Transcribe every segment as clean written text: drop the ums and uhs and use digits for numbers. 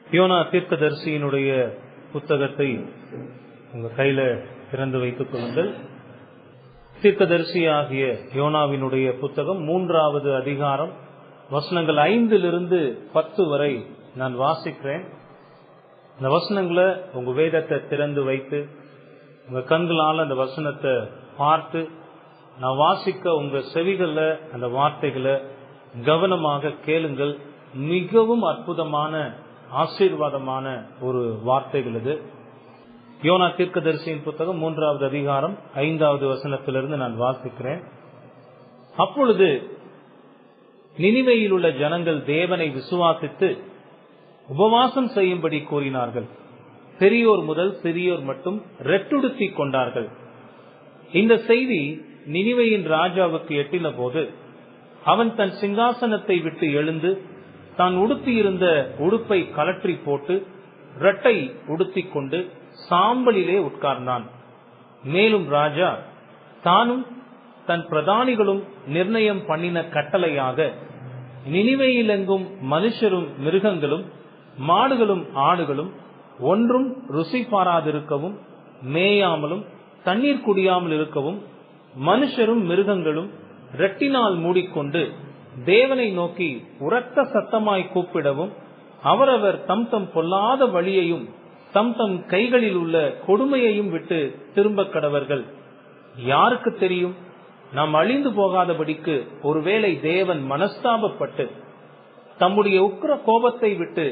YONO தீர்க்கதரிசியினுடைய புத்தகத்தை உங்க கையில திறந்து வைத்துக் கொள்ளுங்கள். தீர்க்கதரிசி ஆகிய யோனாவினுடைய புத்தகம் 3வது அதிகாரம் வசனங்கள் 5 10 வரை நான் வாசிக்கிறேன். இந்த வசனங்களை உங்க வேதத்தை திறந்து வைத்து உங்க கண்களால் அந்த வசனத்தை பார்த்து நான் வாசிக்க உங்க செவிகள்ல அந்த வார்த்தைகளை கவனமாக கேளுங்கள். மிகவும் அற்புதமான ஆசீர்வாதமான ஒரு வார்த்தைகள் இது. யோனா தீர்க்கதரிசியின் புத்தகம் 3வது அதிகாரம் 5வது வசனத்திலிருந்து நான் வாசிக்கிறேன். அப்பொழுது நினிவேயில் உள்ள ஜனங்கள் தேவனை விசுவாசித்து உபவாசம் செய்யும்படி கூறினார்கள். பெரியோர் முதல் சிறியோர் மட்டும் ரெட்டுடுத்தி கொண்டார்கள். இந்த செய்தி நினிவேயின் ராஜாவுக்கு எட்டின போது அவன் தன் சிங்காசனத்தை விட்டு எழுந்து தான் உடுத்தியிருந்த உடுப்பை கலற்றி போட்டு இரட்டை உடுத்திக் கொண்டு சாம்பலிலே உட்கார்ந்தான். மேலும் ராஜா தானும் தன் பிரதானிகளும் நிர்ணயம் பண்ணின கட்டளையாக நினிவேயிலெங்கும் மனுஷரும் மிருகங்களும் மாடுகளும் ஆடுகளும் ஒன்றும் ருசி பாராதிருக்கவும் மேயாமலும் தண்ணீர் குடியாமல் இருக்கவும் மனுஷரும் மிருகங்களும் ரெட்டினால் மூடிக்கொண்டு தேவனை நோக்கி உரத்த சத்தமாய் கூப்பிடவும் அவரவர் தம் தம் பொல்லாத வழியையும் தம் தம் கைகளில் உள்ள கொடுமையையும் விட்டு திரும்ப கடவர்கள். யாருக்கு தெரியும், நாம் அழிந்து போகாதபடிக்கு ஒருவேளை தேவன் மனஸ்தாபப்பட்டு தம்முடைய உக்கிர கோபத்தை விட்டு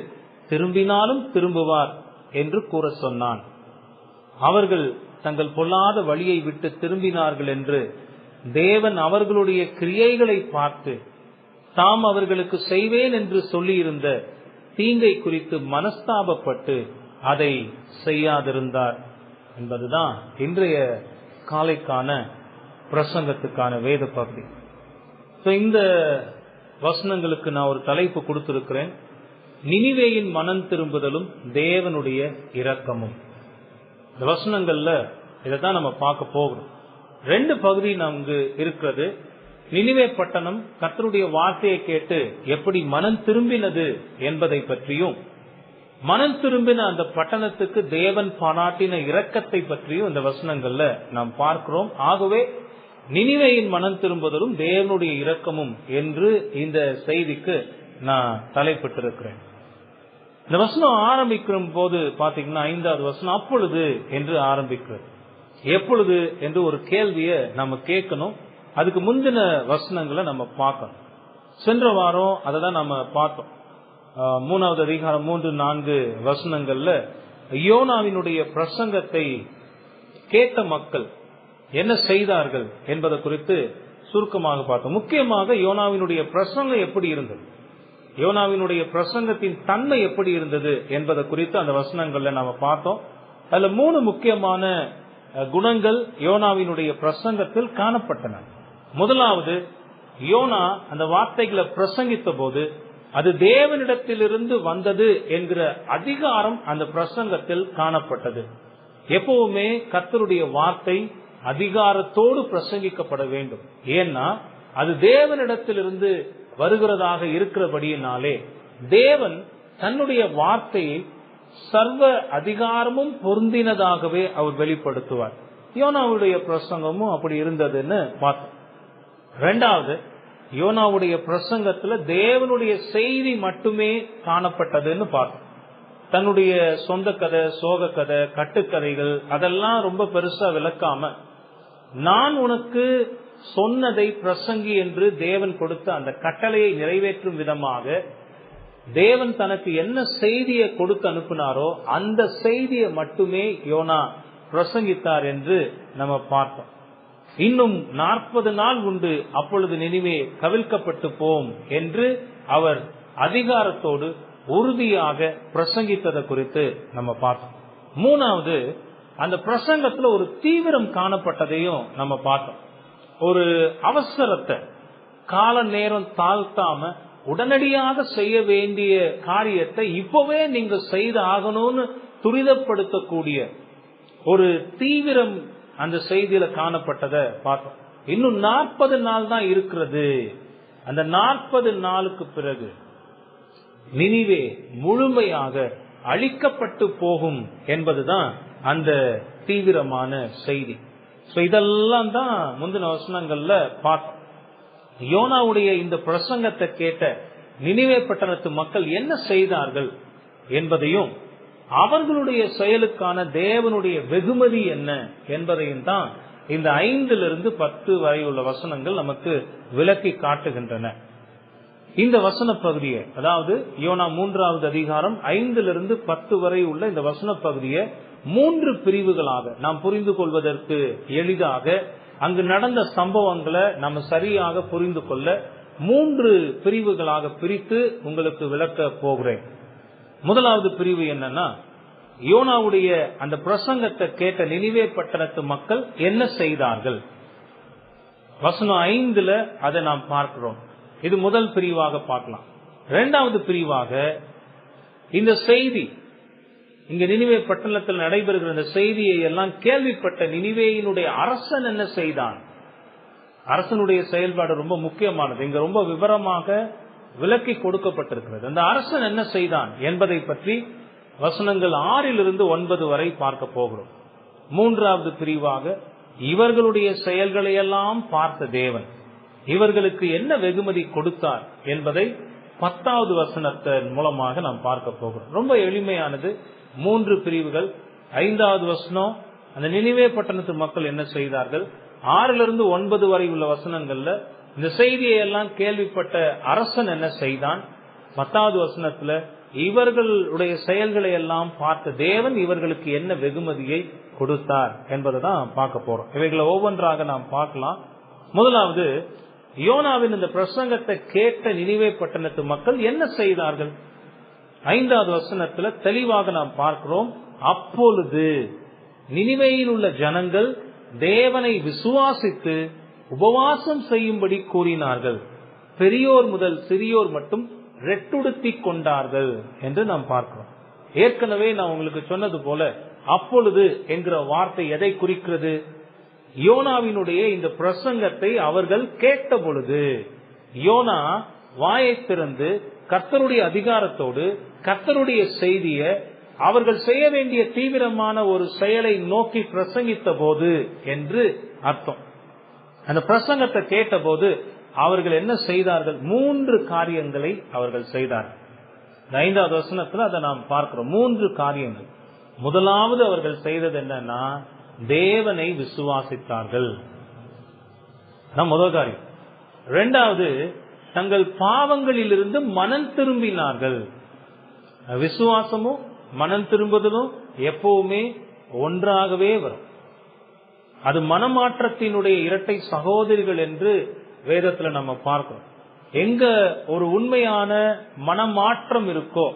திரும்பினாலும் திரும்புவார் என்று கூற சொன்னான். அவர்கள் தங்கள் பொல்லாத வழியை விட்டு திரும்பினார்கள் என்று தேவன் அவர்களுடைய கிரியைகளை பார்த்து தாம் அவர்களுக்கு செய்வேன் என்று சொல்லியிருந்த தீங்கை குறித்து மனஸ்தாபப்பட்டு அதை செய்யாதிருந்தார் என்பதுதான் இன்றைய காலைக்கான பிரசங்கத்துக்கான வேத பகுதி. இந்த வசனங்களுக்கு நான் ஒரு தலைப்பு கொடுத்திருக்கிறேன், நினிவேயின் மனம் திரும்புதலும் தேவனுடைய இரக்கமும். இந்த வசனங்கள்ல இதைத்தான் நம்ம பார்க்க போகிறோம். 2 பகுதி நமக்கு இருக்கிறது. நினிவே பட்டணம் கர்த்தருடைய வார்த்தையை கேட்டு எப்படி மனம் திரும்பினது என்பதை பற்றியும், மனம் திரும்பின அந்த பட்டணத்துக்கு தேவன் பாராட்டின இரக்கத்தை பற்றியும் இந்த வசனங்கள்ல நாம் பார்க்கிறோம். ஆகவே நினிவேயின் மனம் திரும்புதலும் தேவனுடைய இரக்கமும் என்று இந்த செய்திக்கு நான் தலைப்பிட்டிருக்கிறேன். இந்த வசனம் ஆரம்பிக்கிற போது பாத்தீங்கன்னா 5வது வசனம் அப்பொழுது என்று ஆரம்பிக்கிறது. எப்பொழுது என்று ஒரு கேள்வியை நம்ம கேட்கணும். அதுக்கு முந்தின வசனங்களை நம்ம பார்க்கணும். சென்ற வாரம் அதை தான் நம்ம பார்த்தோம். 3வது அதிகாரம் 3-4 வசனங்கள்ல யோனாவினுடைய பிரசங்கத்தை கேட்ட மக்கள் என்ன செய்தார்கள் என்பதை குறித்து சுருக்கமாக பார்த்தோம். முக்கியமாக யோனாவினுடைய பிரசங்கம் எப்படி இருந்தது, யோனாவினுடைய பிரசங்கத்தின் தன்மை எப்படி இருந்தது என்பதை குறித்து அந்த வசனங்கள்ல நாம பார்த்தோம். அதுல 3 முக்கியமான குணங்கள் யோனாவினுடைய பிரசங்கத்தில் காணப்பட்டன. முதலாவது, யோனா அந்த வார்த்தைகளை பிரசங்கித்த போது அது தேவனிடத்திலிருந்து வந்தது என்கிற அதிகாரம் அந்த பிரசங்கத்தில் காணப்பட்டது. எப்பவுமே கர்த்தருடைய வார்த்தை அதிகாரத்தோடு பிரசங்கிக்கப்பட வேண்டும். ஏன்னா அது தேவனிடத்திலிருந்து வருகிறதாக இருக்கிறபடியினாலே தேவன் தன்னுடைய வார்த்தையை சர்வ அதிகாரமும் பொருந்தினதாகவே அவர் வெளிப்படுத்துவார். யோனாவுடைய பிரசங்கமும் அப்படி இருந்ததுன்னு பார்த்தோம். 2வது, யோனாவுடைய பிரசங்கத்துல தேவனுடைய செய்தி மட்டுமே காணப்பட்டதுன்னு பார்த்தோம். தன்னுடைய சொந்த கதை, சோக கதை, கட்டுக்கதைகள் அதெல்லாம் ரொம்ப பெருசா விளக்காம நான் உனக்கு சொன்னதை பிரசங்கி என்று தேவன் கொடுத்த அந்த கட்டளையை நிறைவேற்றும் விதமாக தேவன் தனக்கு என்ன செய்தியை கொடுத்து அனுப்பினாரோ அந்த செய்தியை மட்டுமே யோனா பிரசங்கித்தார் என்று நம்ம பார்த்தோம். இன்னும் 40 நாள் உண்டு, அப்பொழுது நினிவே கவிழ்க்கப்பட்டு போம் என்று அவர் அதிகாரத்தோடு உறுதியாக பிரசங்கித்ததை குறித்து நம்ம பார்த்தோம். 3வது, அந்த பிரசங்கத்துல ஒரு தீவிரம் காணப்பட்டதையும் நம்ம பார்த்தோம். ஒரு அவசரத்தை, கால நேரம் தாழ்த்தாம உடனடியாக செய்ய வேண்டிய காரியத்தை இப்பவே நீங்க செய்து ஆகணும்னு துரிதப்படுத்தக்கூடிய ஒரு தீவிரம் அந்த செய்தியில காணப்பட்டதை பார்த்தோம். இன்னும் 40 நாள் தான் இருக்கிறது. அந்த 40 நாளுக்கு பிறகு நினிவே முழுமையாக அழிக்கப்பட்டு போகும் என்பதுதான் அந்த தீவிரமான செய்தி. இதெல்லாம் தான் முந்தின வசனங்கள்ல பார்த்தோம். யோனாவுடைய இந்த பிரசங்கத்தை கேட்ட நினிவே பட்டணத்து மக்கள் என்ன செய்தார்கள் என்பதையும் அவர்களுடைய செயலுக்கான தேவனுடைய வெகுமதி என்ன என்பதையும் தான் இந்த 5-10 வரை உள்ள வசனங்கள் நமக்கு விளக்கி காட்டுகின்றன. இந்த வசன பகுதியை, அதாவது யோனா 3வது அதிகாரம் 5-10 வரை உள்ள இந்த வசன பகுதியை 3 பிரிவுகளாக நாம் புரிந்து கொள்வதற்கு எளிதாக, அங்கு நடந்த சம்பவங்களை நம்ம சரியாக புரிந்து கொள்ள 3 பிரிவுகளாக பிரித்து உங்களுக்கு விளக்க போகிறேன். முதலாவது பிரிவு என்னன்னா, யோனாவுடைய அந்த பிரசங்கத்தை கேட்ட நினிவே பட்டணத்து மக்கள் என்ன செய்தார்கள். வசனம் 5 அதை நாம் பார்க்கிறோம். இது முதல் பிரிவாக பார்க்கலாம். இரண்டாவது பிரிவாக இந்த செய்தி, இங்க நினிவே பட்டணத்தில் நடைபெறுகிற இந்த செய்தியை எல்லாம் கேள்விப்பட்ட நினிவேயினுடைய அரசன் என்ன செய்தான். அரசனுடைய செயல்பாடு ரொம்ப முக்கியமானது. இங்க ரொம்ப விவரமாக விளக்கி கொடுக்கப்பட்டிருக்கிறது. அந்த அரசன் என்ன செய்தான் என்பதை பற்றி வசனங்கள் 6-9 வரை பார்க்க போகிறோம். மூன்றாவது பிரிவாக இவர்களுடைய செயல்களை எல்லாம் பார்த்த தேவன் இவர்களுக்கு என்ன வெகுமதி கொடுத்தார் என்பதை 10வது வசனத்தின் மூலமாக நாம் பார்க்க போகிறோம். ரொம்ப எளிமையானது. 3 பிரிவுகள். 5வது வசனம், அந்த நினிவே பட்டணத்து மக்கள் என்ன செய்தார்கள். 6-9 வரை உள்ள வசனங்கள்ல இந்த செய்தியை எல்லாம் கேள்விப்பட்ட அரசன் என்ன செய்தான். 10வது வசனத்துல இவர்களுடைய செயல்களை எல்லாம் பார்த்த தேவன் இவர்களுக்கு என்ன வெகுமதியை கொடுத்தார் என்பதைதான் பார்க்க போறோம். இவைகளை ஒவ்வொன்றாக நாம் பார்க்கலாம். முதலாவது, யோனாவின் இந்த பிரசங்கத்தை கேட்ட நினிவே பட்டணத்து மக்கள் என்ன செய்தார்கள். 5வது வசனத்துல தெளிவாக நாம் பார்க்கிறோம். அப்பொழுது நினிவேயில் உள்ள ஜனங்கள் தேவனை விசுவாசித்து உபவாசம் செய்யும்படி கூறினார்கள். பெரியோர் முதல் சிறியோர் மட்டும் ரெட்டுடுத்தி கொண்டார்கள் என்று நாம் பார்க்கிறோம். ஏற்கனவே நான் உங்களுக்கு சொன்னது போல அப்பொழுது என்கிற வார்த்தை எதை குறிக்கிறது. யோனாவினுடைய இந்த பிரசங்கத்தை அவர்கள் கேட்ட பொழுது, யோனா வாயை திறந்து கர்த்தருடைய அதிகாரத்தோடு கர்த்தருடைய செய்தியை அவர்கள் செய்ய வேண்டிய தீவிரமான ஒரு செயலை நோக்கி பிரசங்கித்த போது என்று அர்த்தம். அந்த பிரசங்கத்தை கேட்ட போது அவர்கள் என்ன செய்தார்கள். 3 காரியங்களை அவர்கள் செய்தார்கள். 5வது வசனத்துல அதை நாம் பார்க்கிறோம். 3 காரியங்கள். முதலாவது அவர்கள் செய்தது என்னன்னா, தேவனை விசுவாசித்தார்கள். முதல் காரியம். 2வது, தங்கள் பாவங்களிலிருந்து மனம் திரும்பினார்கள். விசுவாசமும் மனம் திரும்புதலும் எப்பவுமே ஒன்றாகவே வரும். அது மனமாற்றத்தினுடைய இரட்டை சகோதரிகள் என்று வேதத்துல நம்ம பார்க்கிறோம். எங்க ஒரு உண்மையான மனமாற்றம் இருக்கோ,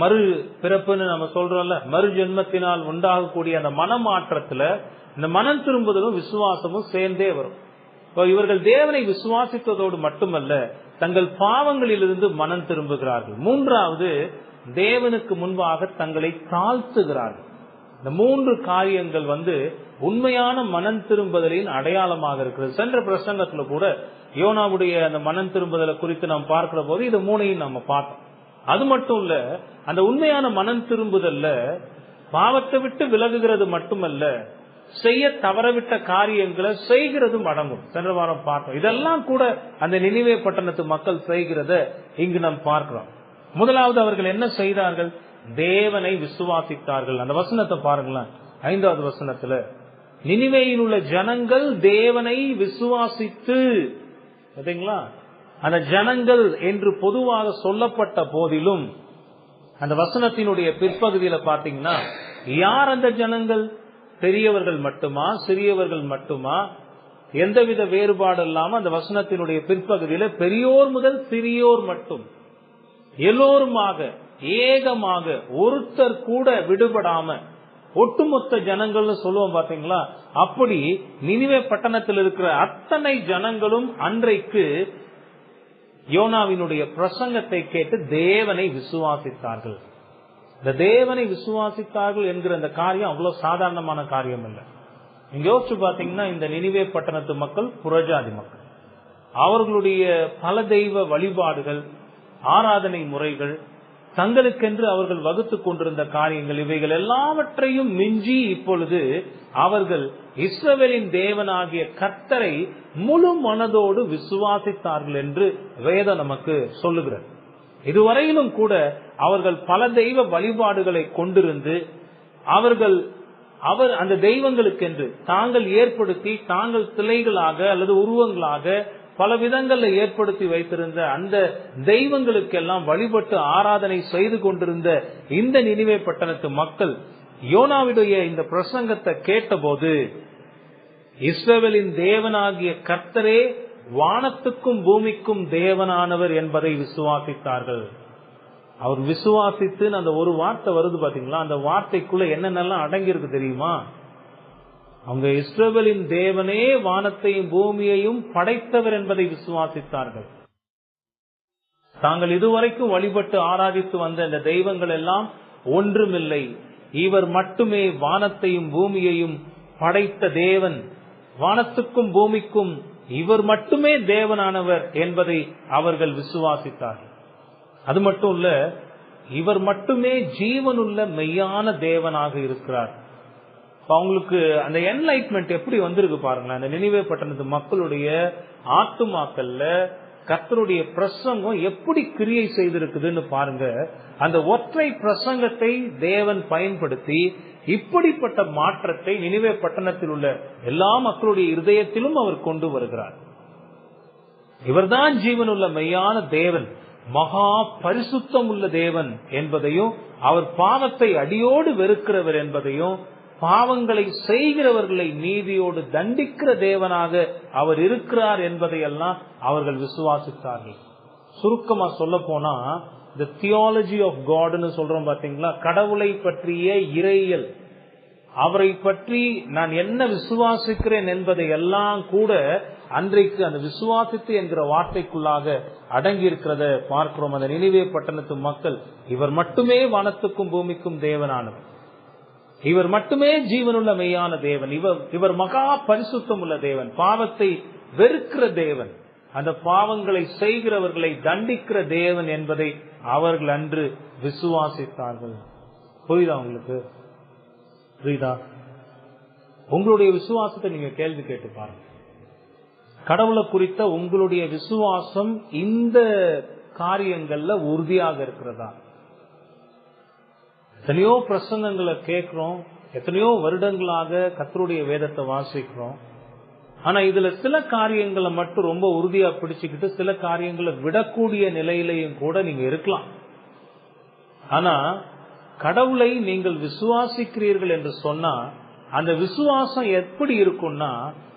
மறு பிறப்புன்னு நம்ம சொல்றோம்ல, மறு ஜென்மத்தினால் உண்டாகக்கூடிய அந்த மனமாற்றத்துல இந்த மனம் திரும்புதலும் விசுவாசமும் சேர்ந்தே வரும். இவர்கள் தேவனை விசுவாசித்ததோடு மட்டுமல்ல, தங்கள் பாவங்களிலிருந்து மனம் திரும்புகிறார்கள். 3வது, தேவனுக்கு முன்பாக தங்களை தாழ்த்துகிறார்கள். இந்த 3 காரியங்கள் உண்மையான மனம் திரும்புதலின் அடையாளமாக இருக்கிறது. சென்ற பிரசங்கத்துல கூட யோனாவுடைய அந்த மனம் திரும்புதலை குறித்து நாம் பார்க்கிற போது இது 3ஐயும் நம்ம பார்த்தோம். அது மட்டும் இல்ல, அந்த உண்மையான மனம் திரும்புதல்ல பாவத்தை விட்டு விலகுகிறது மட்டுமல்ல, செய்ய தவறவிட்ட காரியங்களை செய்கிறது அடங்கும். சென்ற வாரம் பார்த்தோம். இதெல்லாம் கூட அந்த நினிவே பட்டணத்து மக்கள் செய்கிறத இங்கு நாம் பார்க்கிறோம். முதலாவது, அவர்கள் என்ன செய்தார்கள். தேவனை விசுவாசித்தார்கள். அந்த வசனத்தை பாருங்களேன். 5வது வசனத்துல, நினிவேயில் உள்ள ஜனங்கள் தேவனை விசுவாசித்து, பாத்தீங்களா, அந்த ஜனங்கள் என்று பொதுவாக சொல்லப்பட்ட போதிலும் அந்த வசனத்தினுடைய பிற்பகுதியில பாத்தீங்கன்னா, யார் அந்த ஜனங்கள். பெரியவர்கள் மட்டுமா, சிறியவர்கள் மட்டுமா, எந்தவித வேறுபாடு இல்லாம அந்த வசனத்தினுடைய பிற்பகுதியில பெரியோர் முதல் சிறியோர் மட்டும் எல்லோருமாக ஏகமாக ஒருத்தர் கூட விடுபடாம ஒட்டுமொத்த ஜனங்கள் சொல்லுவோம் பாத்தீங்களா. அப்படி நினிவே பட்டணத்தில் இருக்கிற அத்தனை ஜனங்களும் அன்றைக்கு யோனாவினுடைய பிரசங்கத்தை கேட்டு தேவனை விசுவாசித்தார்கள். இந்த தேவனை விசுவாசித்தார்கள் என்கிற அந்த காரியம் அவ்வளவு சாதாரணமான காரியம் இல்லை. நீங்க யோசிச்சு பாத்தீங்கன்னா, இந்த நினிவே பட்டணத்து மக்கள் புறஜாதி மக்கள். அவர்களுடைய பல தெய்வ வழிபாடுகள், ஆராதனை முறைகள், தங்களுக்கென்று அவர்கள் வகுத்துக் கொண்டிருந்த காரியங்கள், இவைகள் எல்லாவற்றையும் மிஞ்சி இப்பொழுது அவர்கள் இஸ்ரவேலின் தேவனாகிய கர்த்தரை முழு மனதோடு விசுவாசித்தார்கள் என்று வேதம் நமக்கு சொல்லுகிறது. இதுவரையிலும் கூட அவர்கள் பல தெய்வ வழிபாடுகளை கொண்டிருந்து அவர் அந்த தெய்வங்களுக்கென்று தாங்கள் ஏற்படுத்தி, தாங்கள் சிலைகளாக அல்லது உருவங்களாக பல விதங்கள்ல ஏற்படுத்தி வைத்திருந்த அந்த தெய்வங்களுக்கெல்லாம் வழிபட்டு ஆராதனை செய்து கொண்டிருந்த இந்த நினிவே பட்டணத்து மக்கள் யோனாவுடைய இந்த பிரசங்கத்தை கேட்டபோது, இஸ்ரவேலின் தேவனாகிய கர்த்தரே வானத்துக்கும் பூமிக்கும் தேவனானவர் என்பதை விசுவாசித்தார்கள். அவர் விசுவாசித்து அந்த ஒரு வார்த்தை வருது பாத்தீங்களா, அந்த வார்த்தைக்குள்ள என்னென்னலாம் அடங்கி இருக்கு தெரியுமா? அவங்க இஸ்ரவேலின் தேவனே வானத்தையும் பூமியையும் படைத்தவர் என்பதை விசுவாசித்தார்கள். தாங்கள் இதுவரைக்கும் வழிபட்டு ஆராதித்து வந்த இந்த தெய்வங்கள் எல்லாம் ஒன்றுமில்லை, இவர் மட்டுமே வானத்தையும் பூமியையும் படைத்த தேவன், வானத்துக்கும் பூமிக்கும் இவர் மட்டுமே தேவனானவர் என்பதை அவர்கள் விசுவாசித்தார்கள். அது மட்டும் இல்ல, இவர் மட்டுமே ஜீவனுள்ள மெய்யான தேவனாக இருக்கிறார். அவங்களுக்கு அந்த என்லைட்மெண்ட் எப்படி வந்திருக்கு பாருங்களேன். அந்த நினிவே பட்டணத்து மக்களுடைய ஆத்துமாக்கள்ல கர்த்தருடைய பிரசங்கம் எப்படி கிரியை செய்திருக்குதுன்னு பாருங்க. அந்த ஒற்றை பிரசங்கத்தை தேவன் பயன்படுத்தி இப்படிப்பட்ட மாற்றத்தை நினிவே பட்டணத்தில் உள்ள எல்லா மக்களுடைய இருதயத்திலும் அவர் கொண்டு வருகிறார். இவர்தான் ஜீவனுள்ள மெய்யான தேவன், மகா பரிசுத்தம் உள்ள தேவன் என்பதையும், அவர் பாவத்தை அடியோடு வெறுக்கிறவர் என்பதையும், பாவங்களை செய்கிறவர்களை நீதியோடு தண்டிக்கிற தேவனாக அவர் இருக்கிறார் என்பதையெல்லாம் அவர்கள் விசுவாசித்தார்கள். சுருக்கமா சொல்ல போனா, the theology of God ன்னு சொல்றோம் பாத்தீங்களா, கடவுளை பற்றிய இறையியல், அவரை பற்றி நான் என்ன விசுவாசிக்கிறேன் என்பதை எல்லாம் கூட அன்றைக்கு அந்த விசுவாசித்து என்கிற வார்த்தைக்குள்ளாக அடங்கி இருக்கிறத பார்க்கிறோம். அந்த நினிவே பட்டணத்து மக்கள், இவர் மட்டுமே வானத்துக்கும் பூமிக்கும் தேவனானவர், இவர் மட்டுமே ஜீவனுள்ள மெய்யான தேவன், இவர் மகா பரிசுத்தம் உள்ள தேவன், பாவத்தை வெறுக்கிற தேவன், அந்த பாவங்களை செய்கிறவர்களை தண்டிக்கிற தேவன் என்பதை அவர்கள் அன்று விசுவாசித்தார்கள். புரியுதா உங்களுக்கு? புரியுதா? உங்களுடைய விசுவாசத்தை நீங்க கேள்வி கேட்டு பாருங்க. கடவுளை குறித்த உங்களுடைய விசுவாசம் இந்த காரியங்கள்ல உறுதியாக இருக்கிறதா? எத்தனையோ பிரசங்கங்களை கேட்கிறோம், எத்தனையோ வருடங்களாக கர்த்தருடைய வேதத்தை வாசிக்கிறோம். ஆனா இதுல சில காரியங்களை மட்டும் ரொம்ப உறுதியா பிடிச்சுக்கிட்டு சில காரியங்களை விடக்கூடிய நிலையிலையும் கூட நீங்க இருக்கலாம். ஆனா கடவுளை நீங்கள் விசுவாசிக்கிறீர்கள் என்று சொன்னா அந்த விசுவாசம் எப்படி இருக்கும்னா,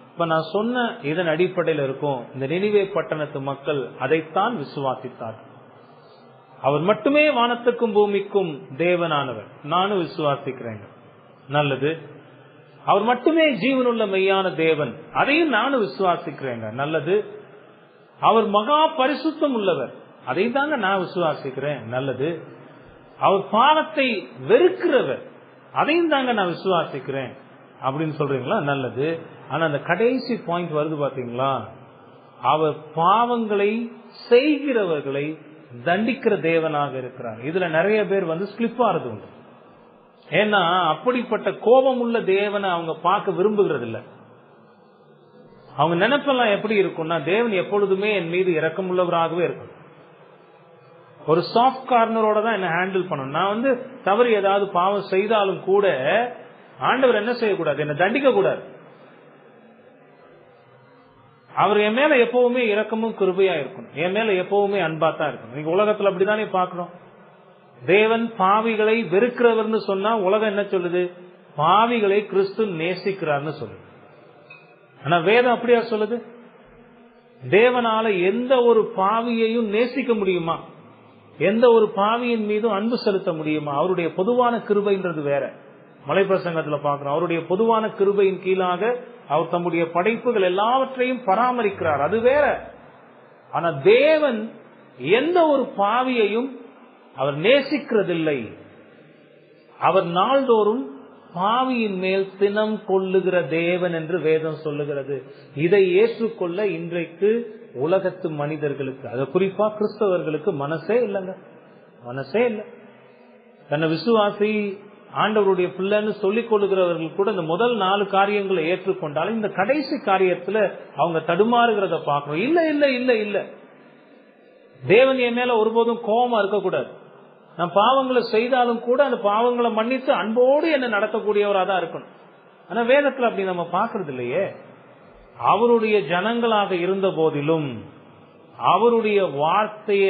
இப்ப நான் சொன்ன இதன் அடிப்படையில் இருக்கும். இந்த நினிவே பட்டணத்து மக்கள் அதைத்தான் விசுவாசித்தார்கள். அவர் மட்டுமே வானத்துக்கும் பூமிக்கும் தேவனானவர், நானும் விசுவாசிக்கிறேன், நல்லது. அவர் மட்டுமே ஜீவனுள்ள மெய்யான தேவன், அதையும் நானும் விசுவாசிக்கிறேன், நல்லது. அவர் மகா பரிசுத்தம் உள்ளவர், அதையும் தாங்க நான் விசுவாசிக்கிறேன், நல்லது. அவர் பாவத்தை வெறுக்கிறவர், அதையும் தாங்க நான் விசுவாசிக்கிறேன் அப்படின்னு சொல்றீங்களா, நல்லது. ஆனா அந்த கடைசி பாயிண்ட் வருது பாத்தீங்களா, அவர் பாவங்களை செய்கிறவர்களை தண்டிக்கிற தேவனாக இருக்கிறார். இதுல நிறைய பேர் ஸ்லிப் ஆறது உண்டு. ஏன்னா அப்படிப்பட்ட கோபம் உள்ள தேவனை அவங்க பார்க்க விரும்புகிறது இல்ல. அவங்க நினைப்பெல்லாம் எப்படி இருக்கும்னா, தேவன் எப்பொழுதுமே என் மீது இரக்கம் உள்ளவராகவே இருக்கும், ஒரு சாஃப்ட் கார்னரோட தான் என்ன ஹேண்டில் பண்ணணும். நான் தவறு ஏதாவது பாவம் செய்தாலும் கூட ஆண்டவர் என்ன செய்யக்கூடாது, என்ன தண்டிக்க கூடாது. அவர் என் மேல எப்பவுமே இரக்கமும் கிருபையா இருக்கணும், என் மேல எப்பவுமே அன்பா தான் இருக்கணும். நீங்க உலகத்துல அப்படித்தானே பாக்கணும். தேவன் பாவிகளை வெறுக்கிறவர்னு சொன்னா உலகம் என்ன சொல்லுது, பாவிகளை கிறிஸ்து நேசிக்கிறார்னு சொல்லுது. ஆனா வேதம் அப்படியா சொல்லுது? தேவனால எந்த ஒரு பாவியையும் நேசிக்க முடியுமா? எந்த ஒரு பாவியின் மீதும் அன்பு செலுத்த முடியுமா? அவருடைய பொதுவான கிருபைன்றது வேற. மலைப்பிரசங்கத்துல பாக்குறோம், அவருடைய பொதுவான கிருபையின் கீழாக அவர் தம்முடைய படைப்புகள் எல்லாவற்றையும் பராமரிக்கிறார், அது வேற. ஆனா தேவன் எந்த ஒரு பாவியையும் அவர் நேசிக்கிறதில்லை. அவர் நாள்தோறும் பாவியின் மேல் சினம் கொள்ளுகிற தேவன் என்று வேதம் சொல்லுகிறது. இதை ஏற்றுக்கொள்ள இன்றைக்கு உலகத்து மனிதர்களுக்கு, அது குறிப்பா கிறிஸ்தவர்களுக்கு மனசே இல்லைங்க, மனசே இல்லை. தன்னை விசுவாசி ஆண்டவருடைய பிள்ளைன்னு சொல்லிக் கொள்ளுகிறவர்கள் கூட இந்த முதல் 4 காரியங்களை ஏற்றுக்கொண்டாலும் இந்த கடைசி காரியத்துல அவங்க தடுமாறுகிறத பார்க்கணும். இல்ல இல்ல இல்ல இல்ல, தேவன் என் மேல ஒருபோதும் கோபமா இருக்கக்கூடாது. நான் பாவங்களை செய்தாலும் கூட அந்த பாவங்களை மன்னித்து அன்போடு என்ன நடத்தக்கூடியவரா தான் இருக்கணும். ஆனா வேதத்துல அப்படி நம்ம பாக்குறது இல்லையே. அவருடைய ஜனங்களாக இருந்த போதிலும் அவருடைய வார்த்தைய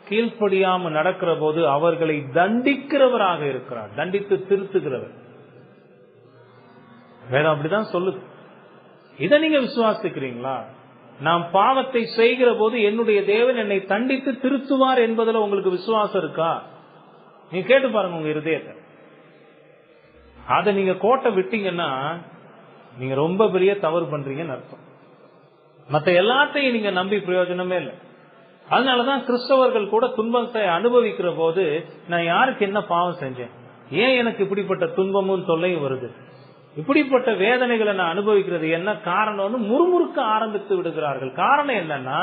கீழ்ப்படியாம நடக்கிற போது அவர்களை தண்டிக்கிறவராக இருக்கிறார், தண்டித்து திருத்துகிறவர். வேதம் அப்படிதான் சொல்லுது. இதை நீங்க விசுவாசிக்கிறீங்களா? நாம் பாவத்தை செய்கிற போது என்னுடைய தேவன் என்னை தண்டித்து திருத்துவார் என்பதில் உங்களுக்கு விசுவாசம் இருக்கா? நீங்க கேட்டு பாருங்க உங்க இருதயத்தை. அதை நீங்க கோட்டை விட்டீங்கன்னா நீங்க ரொம்ப பெரிய தவறு பண்றீங்கன்னு அர்த்தம். மற்ற எல்லாத்தையும் நீங்க நம்பி பிரயோஜனமே இல்லை. அதனாலதான் கிறிஸ்தவர்கள் கூட துன்பத்தை அனுபவிக்கிற போது நான் யாருக்கு என்ன பாவம் செஞ்சேன், ஏன் எனக்கு இப்படிப்பட்ட துன்பமும் தொல்லையும் வருது, இப்படிப்பட்ட வேதனைகளை நான் அனுபவிக்கிறது என்ன காரணம்னு முறுமுறுக்க ஆரம்பித்து விடுகிறார்கள். காரணம் என்னன்னா,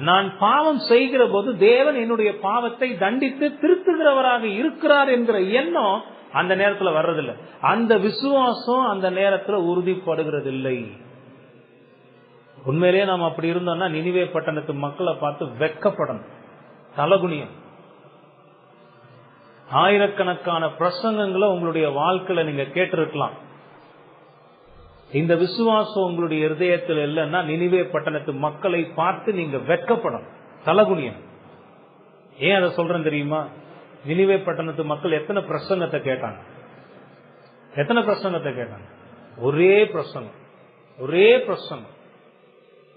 நான் பாவம் செய்கிற போது தேவன் என்னுடைய பாவத்தை தண்டித்து திருத்துகிறவராக இருக்கிறார் என்கிற எண்ணம் அந்த நேரத்துல வர்றதில்லை. அந்த விசுவாசம் அந்த நேரத்துல உறுதிப்படுகிறது இல்லை. உண்மையிலேயே நாம் அப்படி இருந்தோம்னா நினிவே பட்டணத்து மக்களை பார்த்து வெட்கப்படணும், தலகுனியம். ஆயிரக்கணக்கான பிரசங்கங்களை உங்களுடைய வாழ்க்கையில நீங்க கேட்டிருக்கலாம். இந்த விசுவாசம் உங்களுடைய இருதயத்தில் இல்லைன்னா நினிவே பட்டணத்து மக்களை பார்த்து நீங்க வெட்கப்படணும், தலகுனியம். ஏன் அதை சொல்றேன் தெரியுமா? நினிவே பட்டணத்து மக்கள் எத்தனை பிரசங்கத்தை கேட்டாங்க, எத்தனை பிரசங்கத்தை கேட்டாங்க? ஒரே பிரசங்கம், ஒரே பிரசங்கம்.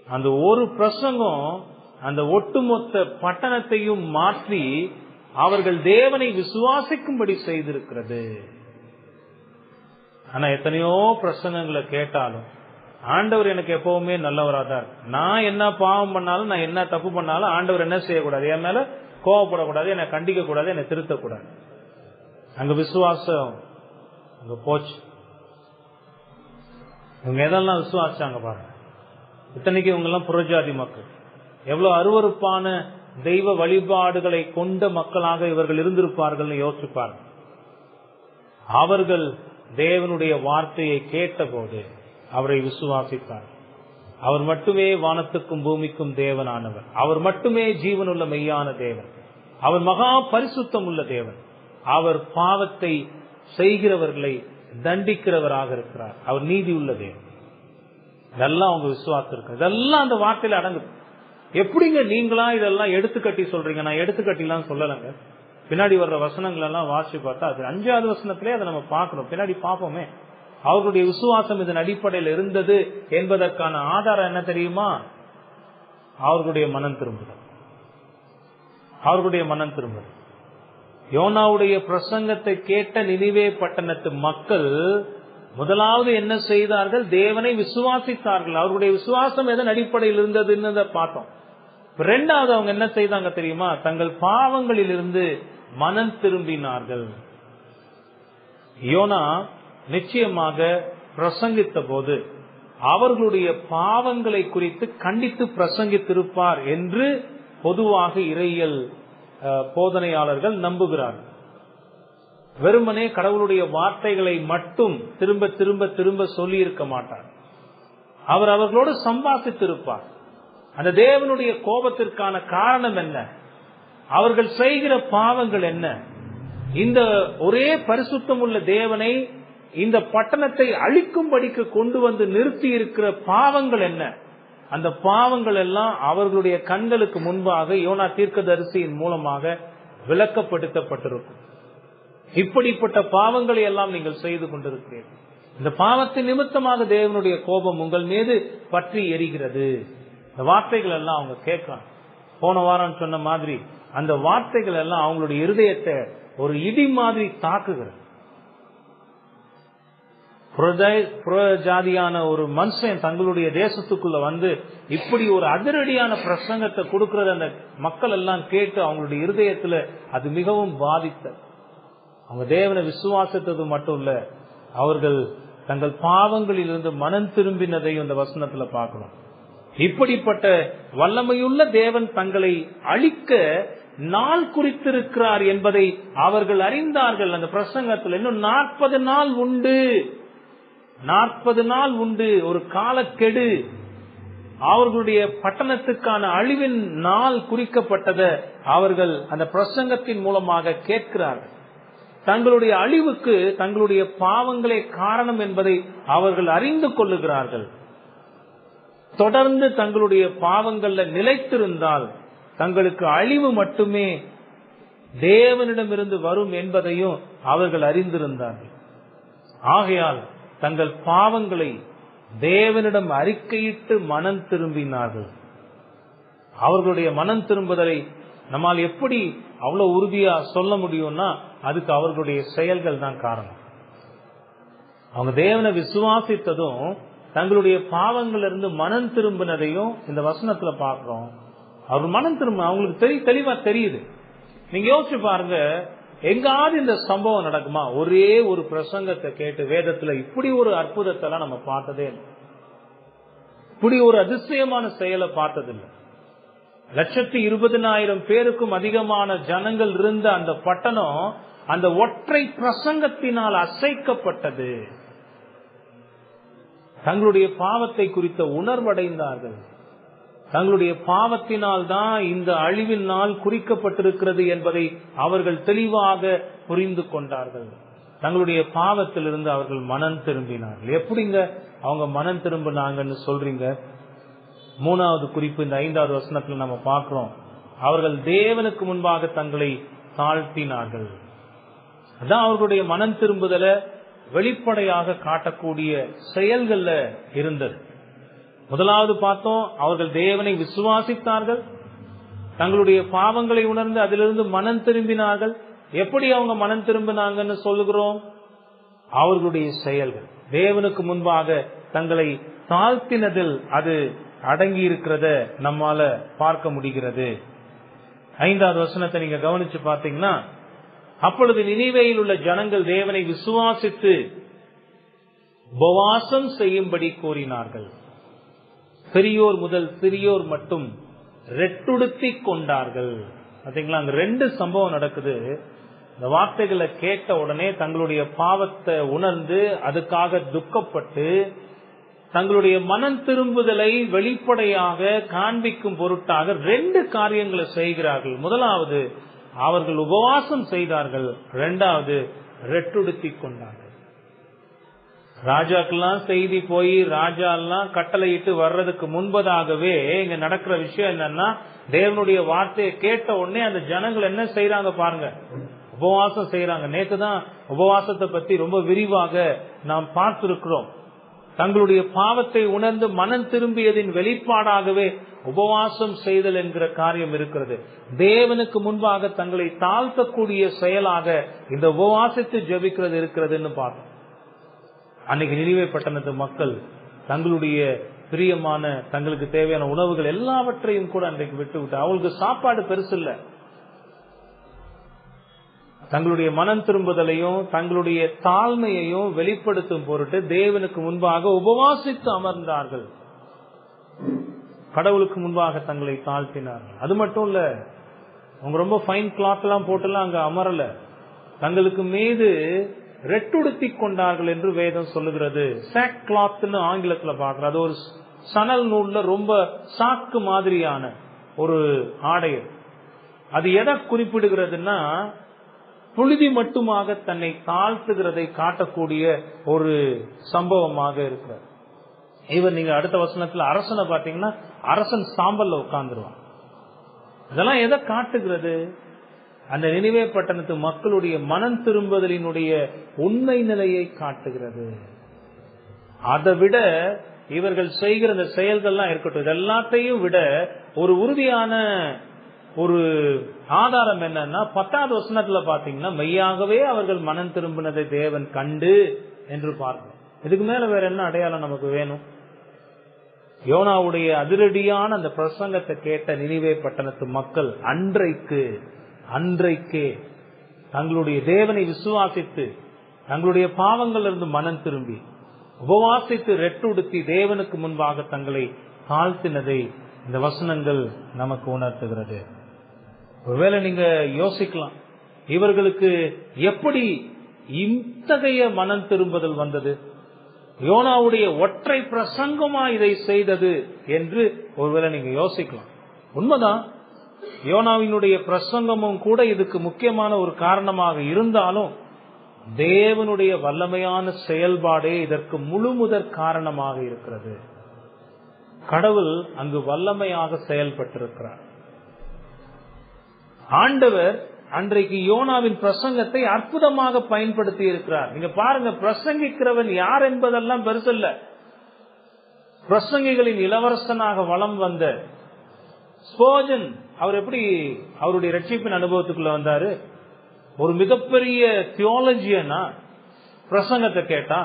அந்த ஒரு பிரசங்கம் அந்த ஒட்டுமொத்த பட்டணத்தையும் மாற்றி அவர்கள் தேவனை விசுவாசிக்கும்படி செய்திருக்கிறது. ஆனா எத்தனையோ பிரசங்கங்களை கேட்டாலும் ஆண்டவர் எனக்கு எப்பவுமே நல்லவராதான். நான் என்ன பாவம் பண்ணாலும், நான் என்ன தப்பு பண்ணாலும் ஆண்டவர் என்ன செய்யக்கூடாது, என் மேல கோவப்படக்கூடாது, என்னை கண்டிக்க கூடாது, என்னை திருத்தக்கூடாது. அங்க விசுவாசம் அங்க போச்சு. இவங்க எதெல்லாம் விசுவாசாங்க பாருங்க. இத்தனைக்கு இவங்க எல்லாம் புறஜாதி மக்கள். எவ்வளவு அருவருப்பான தெய்வ வழிபாடுகளை கொண்ட மக்களாக இவர்கள் இருந்திருப்பார்கள் யோசிப்பார்கள். அவர்கள் தேவனுடைய வார்த்தையை கேட்டபோது அவரை விசுவாசித்தார். அவர் மட்டுமே வானத்துக்கும் பூமிக்கும் தேவனானவர், அவர் மட்டுமே ஜீவனுள்ள மெய்யான தேவன், அவர் மகா பரிசுத்தம் உள்ள தேவன், அவர் பாவத்தை செய்கிறவர்களை தண்டிக்கிறவராக இருக்கிறார், அவர் நீதி உள்ள தேவன். இதெல்லாம் அவங்க விசுவாசம் இருக்கு. இதெல்லாம் அந்த வார்த்தையில அடங்குது. எப்படிங்க நீங்களா இதெல்லாம் எடுத்துக்கட்டி சொல்றீங்க? நான் எடுத்துக்கட்டிலாம் சொல்லலைங்க. பின்னாடி வர்ற வசனங்கள் எல்லாம் வாசி பார்த்தா அது 5வது வசனத்திலே அதை நம்ம பார்க்கணும். பின்னாடி பார்ப்போமே. அவர்களுடைய விசுவாசம் இதன் அடிப்படையில் இருந்தது என்பதற்கான ஆதாரம் என்ன தெரியுமா? அவர்களுடைய மனம் திரும்புதல், அவர்களுடைய மனம் திரும்புதல். யோனாவுடைய பிரசங்கத்தை கேட்ட நினிவே பட்டணத்து மக்கள் முதலாவது என்ன செய்தார்கள்? தேவனை விசுவாசித்தார்கள். அவர்களுடைய விசுவாசம் எதன் அடிப்படையில் இருந்ததுன்னு பார்த்தோம். 2வது அவங்க என்ன செய்தாங்க தெரியுமா? தங்கள் பாவங்களில் இருந்து மனம் திரும்பினார்கள். யோனா நிச்சயமாக பிரசங்கித்த போது அவர்களுடைய பாவங்களை குறித்து கண்டித்து பிரசங்கித்திருப்பார் என்று பொதுவாக இறையியல் போதனையாளர்கள் நம்புகிறார்கள். வெறுமனே கடவுளுடைய வார்த்தைகளை மட்டும் திரும்ப திரும்ப திரும்ப சொல்லி இருக்க மாட்டார். அவர் அவர்களோடு சம்பாதித்திருப்பார். அந்த தேவனுடைய கோபத்திற்கான காரணம் என்ன, அவர்கள் செய்கிற பாவங்கள் என்ன, இந்த ஒரே பரிசுத்தம் உள்ள தேவனை இந்த பட்டணத்தை அழிக்கும்படிக்கு கொண்டு வந்து நிறுத்தி இருக்கிற பாவங்கள் என்ன, அந்த பாவங்கள் எல்லாம் அவர்களுடைய கண்களுக்கு முன்பாக யோனா தீர்க்கதரிசியின் மூலமாக விளக்கப்படுத்தப்பட்டிருக்கும். இப்படிப்பட்ட பாவங்களை எல்லாம் நீங்கள் செய்து கொண்டிருக்கிறீர்கள். இந்த பாவத்தின் நிமித்தமாக தேவனுடைய கோபம் உங்கள் மீது பற்றி எரிகிறது. இந்த வார்த்தைகள் எல்லாம் அவங்க கேட்கலாம். போன வாரம் சொன்ன மாதிரி அந்த வார்த்தைகள் எல்லாம் அவங்களுடைய இருதயத்தை ஒரு இடி மாதிரி தாக்குகிறது. புறஜாதியான ஒரு மனுஷன் தங்களுடைய தேசத்துக்குள்ள வந்து இப்படி ஒரு அதிரடியான பிரசங்கத்தை கொடுக்கறது அந்த மக்கள் எல்லாம் கேட்டு அவங்களுடைய இருதயத்துல அது மிகவும் பாதித்தது. அவங்க தேவனை விசுவாசித்தது மட்டும் இல்ல, அவர்கள் தங்கள் பாவங்களிலிருந்து மனம் திரும்பினதையும் இந்த வசனத்துல பார்க்கணும். இப்படிப்பட்ட வல்லமையுள்ள தேவன் தங்களை அழிக்க நாள் குறித்திருக்கிறார் என்பதை அவர்கள் அறிந்தார்கள். அந்த பிரசங்கத்தில் இன்னும் 40 நாள் உண்டு, 40 நாள் உண்டு, ஒரு காலக்கெடு, அவர்களுடைய பட்டணத்துக்கான அழிவின் நாள் குறிக்கப்பட்டதை அவர்கள் அந்த பிரசங்கத்தின் மூலமாக கேட்கிறார்கள். தங்களுடைய அழிவுக்கு தங்களுடைய பாவங்களே காரணம் என்பதை அவர்கள் அறிந்து கொள்ளுகிறார்கள். தொடர்ந்து தங்களுடைய பாவங்கள்ல நிலைத்திருந்தால் தங்களுக்கு அழிவு மட்டுமே தேவனிடமிருந்து வரும் என்பதையும் அவர்கள் அறிந்திருந்தார்கள். ஆகையால் தங்கள் பாவங்களை தேவனிடம் அறிக்கையிட்டு மனம் திரும்பினார்கள். அவர்களுடைய மனம் திரும்புதலை நம்மால் எப்படி அவ்வளவு உறுதியா சொல்ல முடியும்னா அதுக்கு அவர்களுடைய செயல்கள் தான் காரணம். அவங்க தேவனை விசுவாசித்ததும் தங்களுடைய பாவங்கள் இருந்து மனம் திரும்பினதையும் இந்த வசனத்துல பாக்குறோம். அவர் மனம் திரும்ப அவங்களுக்கு தெளிவா தெரியுது. நீங்க யோசிச்சு பாருங்க, எங்காவது இந்த சம்பவம் நடக்குமா? ஒரே ஒரு பிரசங்கத்தை கேட்டு வேதத்துல இப்படி ஒரு அற்புதத்தை எல்லாம் நம்ம பார்த்ததே இல்லை, இப்படி ஒரு அதிசயமான செயலை பார்த்ததில்லை. 120,000 பேருக்கும் அதிகமான ஜனங்கள் இருந்த அந்த பட்டணம் அந்த ஒற்றை பிரசங்கத்தினால் அசைக்கப்பட்டது. தங்களுடைய பாவத்தை குறித்த உணர்வடைந்தார்கள். தங்களுடைய பாவத்தினால் தான் இந்த அழிவின் நாள் குறிக்கப்பட்டிருக்கிறது என்பதை அவர்கள் தெளிவாக புரிந்து கொண்டார்கள். தங்களுடைய பாவத்திலிருந்து அவர்கள் மனம் திரும்பினார்கள். எப்படிங்க அவங்க மனம் திரும்பினாங்கன்னு சொல்றீங்க? 3வது குறிப்பு இந்த 5வது வசனத்துல நம்ம பார்க்கிறோம். அவர்கள் தேவனுக்கு முன்பாக தங்களை தாழ்த்தினார்கள். அதான் அவர்களுடைய மனம் திரும்புதல வெளிப்படையாக காட்டக்கூடிய செயல்கள்ல இருந்தது. முதலாவது பார்த்தோம், அவர்கள் தேவனை விசுவாசித்தார்கள், தங்களுடைய பாவங்களை உணர்ந்து அதிலிருந்து மனம் திரும்பினார்கள். எப்படி அவங்க மனம் திரும்பினாங்கன்னு சொல்லுகிறோம்? அவர்களுடைய செயல்கள் தேவனுக்கு முன்பாக தங்களை தாழ்த்தினதில் அது அடங்கி இருக்கிறத நம்மால பார்க்க முடிகிறது. 5வது வசனத்தை நீங்க கவனிச்சு பார்த்தீங்கன்னா, அப்பொழுது நினிவேயில் உள்ள ஜனங்கள் தேவனை விசுவாசித்து உபவாசம் செய்யும்படி கோரினார்கள். பெரியோர் முதல் சிறியோர் மட்டும் ரெட்டுடுத்தி கொண்டார்கள். பாத்தீங்களா, அங்க 2 சம்பவம் நடக்குது. இந்த வார்த்தைகளை கேட்ட உடனே தங்களுடைய பாவத்தை உணர்ந்து அதுக்காக துக்கப்பட்டு தங்களுடைய மனம் திரும்புதலை வெளிப்படையாக காண்பிக்கும் பொருட்டாக 2 காரியங்களை செய்கிறார்கள். முதலாவது அவர்கள் உபவாசம் செய்தார்கள், 2வது ரெட்டுடுத்தி கொண்டார்கள். ராஜாக்கெல்லாம் செய்தி போய் ராஜா எல்லாம் கட்டளையிட்டு வர்றதுக்கு முன்பதாகவே இங்க நடக்கிற விஷயம் என்னன்னா, தேவனுடைய வார்த்தையை கேட்ட உடனே அந்த ஜனங்கள் என்ன செய்யறாங்க பாருங்க, உபவாசம் செய்யறாங்க. நேற்றுதான் உபவாசத்தை பத்தி ரொம்ப விரிவாக நாம் பார்த்திருக்கிறோம். தங்களுடைய பாவத்தை உணர்ந்து மனம் திரும்பியதின் வெளிப்பாடாகவே உபவாசம் செய்தல் என்கிற காரியம் இருக்கிறது. தேவனுக்கு முன்பாக தங்களை தாழ்த்தக்கூடிய செயலாக இந்த உபவாசத்தை ஜெபிக்கிறது இருக்கிறதுன்னு பார்த்தோம். அன்னைக்கு நினிவே பட்டணத்து மக்கள் தங்களுடைய பிரியமான தங்களுக்கு தேவையான உணவுகள் எல்லாவற்றையும் கூட அன்றைக்கு விட்டு அவங்களுக்கு சாப்பாடு பெருசு இல்ல. தங்களுடைய மனம் திரும்புதலையும் தங்களுடைய தாழ்மையையும் வெளிப்படுத்தும் பொருட்டு தேவனுக்கு முன்பாக உபவாசித்து அமர்ந்தார்கள். கடவுளுக்கு முன்பாக தங்களை தாழ்த்தினார்கள். அது மட்டும் இல்ல, அவங்க ரொம்ப ஃபைன் கிளாத் எல்லாம் போட்டுலாம் அங்க அமரல, தங்களுக்கு மீது ரெட்டுடுத்தி கொண்டார்கள் என்று வேதம் சொல்லுகிறது. சாக் கிளாத்னு ஆங்கிலத்துல பாக்குற, அது ஒரு சணல் நூல்ல ரொம்ப சாக்கு மாதிரியான ஒரு ஆடை. அது எதை குறிப்பிடுகிறதுனா, புழுதி மட்டுமாக தன்னை தாழ்த்துகிறதை காட்டக்கூடிய ஒரு சம்பவமாக இருக்கிறது. இவர் நீங்க அடுத்த வசனத்துல அரசனை பாத்தீங்கன்னா அரசன் சாம்பல்ல உட்கார்ந்துருவான். இதெல்லாம் எதை காட்டுகிறது? அந்த நினிவே பட்டணத்து மக்களுடைய மனம் திரும்புதலினுடைய உண்மை நிலையை காட்டுகிறது. அதை விட இவர்கள் செய்கிற இந்த செயல்கள்லாம் இருக்கட்டும், இது எல்லாத்தையும் விட ஒரு உறுதியான ஒரு ஆதாரம் என்னன்னா, 10வது வசனத்துல பாத்தீங்கன்னா, மெய்யாகவே அவர்கள் மனம் திரும்பினதை தேவன் கண்டு என்று பார்க்கிறோம். இதுக்கு மேல வேற என்ன அடையாளம் நமக்கு வேணும்? யோனாவுடைய அதிரடியான அந்த பிரசங்கத்தை கேட்ட நினிவே பட்டணத்து மக்கள் அன்றைக்கே தங்களுடைய தேவனை விசுவாசித்து தங்களுடைய பாவங்களிலிருந்து மனம் திரும்பி உபவாசித்து ரெட்டுடுத்தி தேவனுக்கு முன்பாக தங்களை தாழ்த்தினதை இந்த வசனங்கள் நமக்கு உணர்த்துகிறது. ஒருவேளை நீங்க யோசிக்கலாம், இவர்களுக்கு எப்படி இத்தகைய மனம் திரும்புதல் வந்தது? யோனாவுடைய ஒற்றை பிரசங்கமா இதை செய்தது என்று ஒருவேளை நீங்க யோசிக்கலாம். உண்மைதான், யோனாவினுடைய பிரசங்கமும் கூட இதுக்கு முக்கியமான ஒரு காரணமாக இருந்தாலும் தேவனுடைய வல்லமையான செயல்பாடே இதற்கு முழுமுதற் காரணமாக இருக்கிறது. கடவுள் அங்கு வல்லமையாக செயல்பட்டிருக்கிறார். ஆண்டவர் அன்றைக்கு யோனாவின் பிரசங்கத்தை அற்புதமாக பயன்படுத்தி இருக்கிறார். நீங்க பாருங்க, பிரசங்கிக்கிறவன் யார் என்பதெல்லாம் பெருசல்ல. பிரசங்கிகளின் இளவரசனாக வலம் வந்த ஸ்பர்ஜன், அவர் எப்படி அவருடைய ரட்சிப்பின் அனுபவத்துக்குள்ள வந்தாரு? ஒரு மிகப்பெரிய தியாலஜியனா பிரசங்கத்தை கேட்டா,